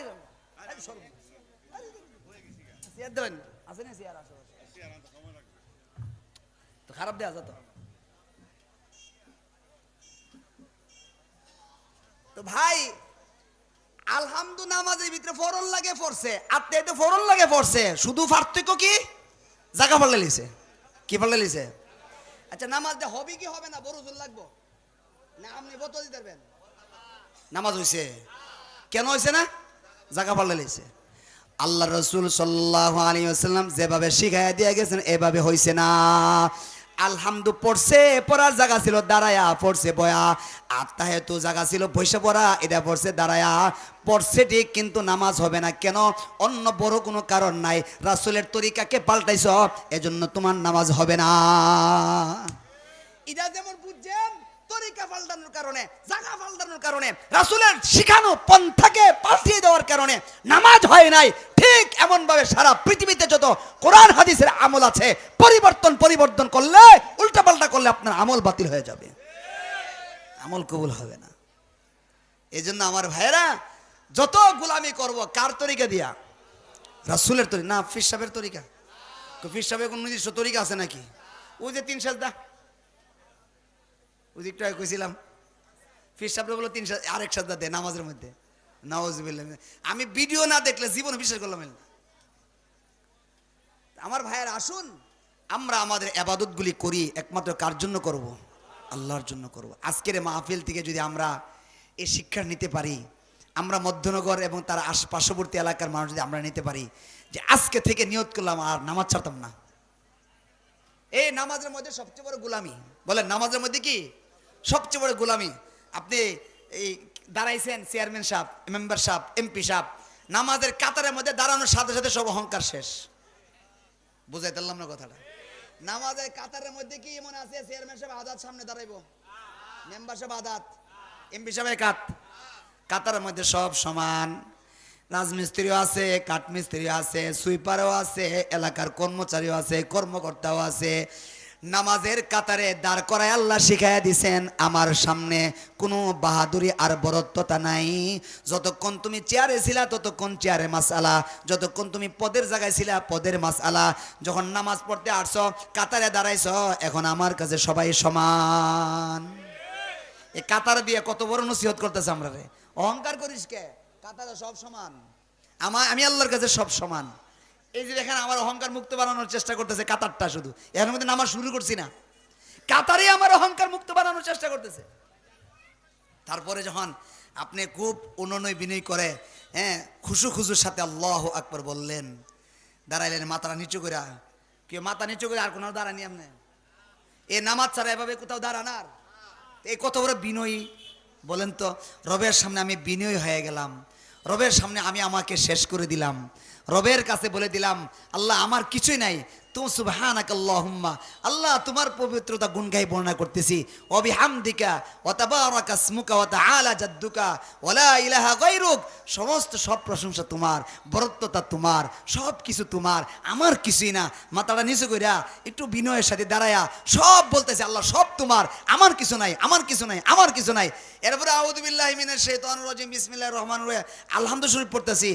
চেয়ার দেবেন, আছে না চেয়ার? আছে তো, খারাপ দেওয়া যেত তো ভাই। আলহামদু নামাজের ভিতরে ফরন লাগে পড়ছে, আত্মায় তো ফরন লাগে পড়ছে, শুধু পার্থক্য কি? জায়গা পাল্টে লিছে। কি পাল্টে লিছে? আচ্ছা, নামাজটা হবে কি হবে না? বড় জোর লাগবো না? আপনি বোতল দিতে পারবেন? নামাজ হয়েছে কেন হয়েছে না? জায়গা পাল্টে লিছে। আল্লাহ রসুল সাল্লাল্লাহু আলাইহি ওয়াসাল্লাম যেভাবে শিখাইয়া দিয়ে গেছেন এভাবে হয়েছে না। আলহামদু পড়ছে, পড়ার জায়গা ছিল দাঁড়ায়া, পড়ছে বয়া। আত্তাহিয়াতু জায়গা ছিল বসে পড়া, এটা পড়ছে দাঁড়ায়া। পড়ছে ঠিক, কিন্তু নামাজ হবে না। কেন? অন্য বড় কোনো কারণ নাই, রাসূলের তরিকাকে পাল্টাইছ, এজন্য তোমার নামাজ হবে না। এটা যেমন বুঝছেন, তরিকা পাল্টানোর কারণে, জায়গা পাল্টানোর কারণে, রাসূলের শিখানো পন্থাকে পাল্টিয়ে দেওয়ার কারণে নামাজ হয় নাই, ঠিক এমন ভাবে সারা পৃথিবীতে যত কোরআন হাদিসের আমল আছে, পরিবর্তন করলে, উল্টা পাল্টা করলে আপনার আমল বাতিল হয়ে যাবে, আমল কবুল হবে না। এই জন্য আমার ভাইয়েরা, যত গোলামি করব কার তরিকা দিয়া? রাসূলের তরিকা না ফির সাহেবের তরিকা? ফির সাহেবের কোন নিজস্ব তরিকা আছে নাকি? ওই যে 3 সাজদা, ওই দিকটা কইছিলাম, ফির সাহেব বললো 3 সাজদা, আরেক সাজদা দে নামাজের মধ্যে। নাউজুবিল্লাহ। আমি ভিডিও না দেখলে জীবনে বিশ্বাস করলাম না। আমার ভাইয়ের, আসুন আমরা আমাদের ইবাদতগুলি করি একমাত্র কার জন্য করব? আল্লাহর জন্য করব। আজকের মাহফিল থেকে যদি আমরা এই শিক্ষা নিতে পারি, আমরা মধ্যনগর এবং তার পার্শ্ববর্তী এলাকার মানুষ যদি আমরা নিতে পারি যে আজকে থেকে নিয়ত করলাম আর নামাজ ছাড়তাম না। এই নামাজের মধ্যে সবচেয়ে বড় গোলামি, বলেন নামাজের মধ্যে কি সবচেয়ে বড় গোলামি? আপনি এই দাঁড়াইছেন, চেয়ারম্যান সাহেব, মেম্বার সাহেব, এমপি সাহেব, নামাজের কাতারের মধ্যে দাঁড়ানোর সাথে সাথে সব অহংকার শেষ। বুঝাইতে পারলাম না কথাটা? নামাজের কাতারের মধ্যে কি এমন আছে চেয়ারম্যান সাহেব আদাত সামনে দাঁড়াইবো, মেম্বার সাহেব আদাত, এমপি সাহেব একাত, কাতারের মধ্যে সব সমান। রাজমিস্ত্রিও আছে, কাঠমিস্ত্রিও আছে, সুইপারও আছে, এলাকার কর্মচারীও আছে, কর্মকর্তাও আছে। নামাজের কাতারে দাঁড় করায় আল্লাহ শিখাইয়া দিছেন, আমার সামনে কোনো বাহাদুরি আর বরত্বতা নাই। যতক্ষণ তুমি চেয়ারে ছিলা ততক্ষণ চেয়ারে মাসআলা, যতক্ষণ তুমি পদের জায়গায় ছিলা পদের মাসআলা। যখন নামাজ পড়তে আসছো, কাতারে দাঁড়াইছো, এখন আমার কাছে সবাই সমান। এই কাতার দিয়ে কত বড় নসিহত করতেছে আমরা রে। অহংকার করিস কে? কাতারে সব সমান, আমি আল্লাহর কাছে সব সমান। এই যে দেখেন, আমার অহংকার মুক্ত বানানোর চেষ্টা করতেছে কাতারটা, শুধু এর মধ্যে নামাজ শুরু করছি না, কাতারে আমার অহংকার মুক্ত বানানোর চেষ্টা করতেছে। তারপরে যখন আপনি খুব অনুনয় বিনয় করে, হ্যাঁ, খুশুর সাথে আল্লাহু আকবার বললেন, দাঁড়াইলেন মাথাটা নিচু করে, কেউ মাথা নিচু করে আর কোনো দাঁড়ানি আপনি? এ নামাজ ছাড়া এভাবে কোথাও দাঁড়ানার? এই কত বড় বিনয়ী বলেন তো। রবের সামনে আমি বিনয়ী হয়ে গেলাম, রবের সামনে আমি আমাকে শেষ করে দিলাম, রবের কাছে বলে দিলাম, আল্লাহ আমার কিছুই নাই, তুমি সুবহানাক আল্লাহুম্মা, আল্লাহ তোমার পবিত্রতা গুণ গাই বর্ণনা করতেছি, ওয়া বিহামদিকা ওয়া তাবারাকা ইসমুকা ওয়া তাআলা জাদ্দুকা ওয়া লা ইলাহা গায়রুক, সমস্ত সব প্রশংসা তোমার, বরত্বতা তোমার, সব কিছু তোমার, আমার কিছুই না। মাথাটা নিচু কইরা একটু বিনয়ের সাথে দাঁড়ায়া সব বলতেছে, আল্লাহ সব তোমার, আমার কিছু নাই, আমার কিছু নাই, আমার কিছু নাই। এরপরে আউযু বিল্লাহি মিনাশ শাইতানির রাজিম, বিসমিল্লাহির রহমানির রহিম, আলহামদু শরীফ পড়তেছি,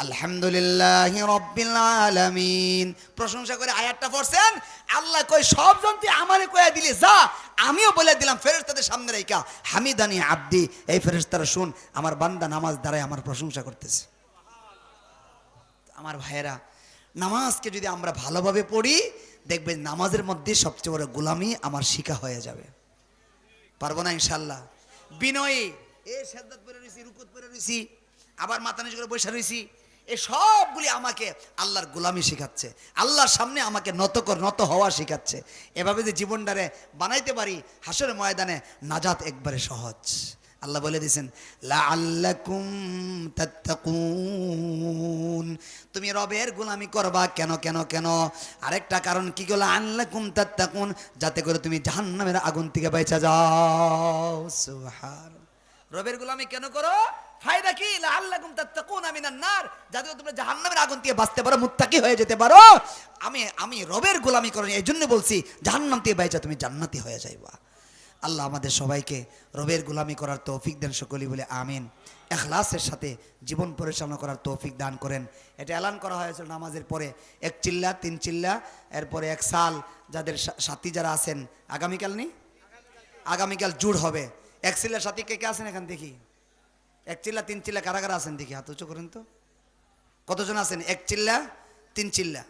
আলহামদুলিল্লাহি রাব্বিল আলামিন। প্রশংসা করে আয়াতটা পড়ছেন, আল্লাহ কই সব জানতে আমারে কইয়া দিলে যা, আমিও বলে দিলাম ফেরেশতাদের সামনে রাইখা, হামিদানি আব্দি, এই ফেরেশতারা শুন আমার বান্দা নামাজ দাঁড়ায় আমার প্রশংসা করতেছে। আমার ভাইয়েরা, নামাজকে যদি আমরা ভালোভাবে পড়ি, দেখবেন নামাজের মধ্যে সবচেয়ে বড় গোলামি আমার শিখা হয়ে যাবে। পারবো না ইনশাআল্লাহ? বিনয়ী, এই সাজদাত পড়ে রইছি, রুকুত পড়ে রইছি, আবার মাথা নিচু করে বসে রইছি, এই সবগুলি আমাকে আল্লাহর গোলামি শেখাচ্ছে, আল্লাহর সামনে আমাকে নত হওয়া শেখাচ্ছে। এভাবে যে জীবনটারে বানাইতে পারি, হাসরের ময়দানে নাজাত একবারে সহজ, আল্লাহ বলে দিয়েছেন লাআল্লাকুম তাত্তাকুন, তুমি রবের গোলামি করবা। কেন কেন কেন? আরেকটা কারণ কি গো, লাআল্লাকুম তাত্তাকুন, যাতে করে তুমি জাহান্নামের আগুন থেকে বেঁচে যাও। সুবহান, রবের গোলামি কেন করো? ফায়দা কি? লাআল্লাকুম তাত্তাকুনা মিনান নার, যাতে তোমরা জাহান্নামের আগুন থেকে বাঁচতে পারো, মুত্তাকি হয়ে যেতে পারো। আমি রবের গোলামি করি, এই জন্য বলছি জাহান্নাম থেকে বেঁচে তুমি জান্নাতি হয়ে যাইবা। আল্লাহ আমাদের সবাইকে রবের গোলামি করার তৌফিক দেন, সকলেই বলে আমিন। ইখলাসের সাথে জীবন পরিচালনা করার তৌফিক দান করেন। এটা এলান করা হয়েছিল নামাজের পরে, 1 চিল্লা 3 চিল্লা, এরপরে 1 সাল। যাদের সাথী যারা আছেন, আগামীকাল আগামীকাল জুড় হবে। 1 চিল্লার সাথী কে কে আছেন এখান দেখি? 1 চিল্লা 3 চিল্লা কারা কারা আছেন দেখি, হাত উঁচু করেন তো। কতজন আছেন 1 চিল্লা 3 চিল্লা?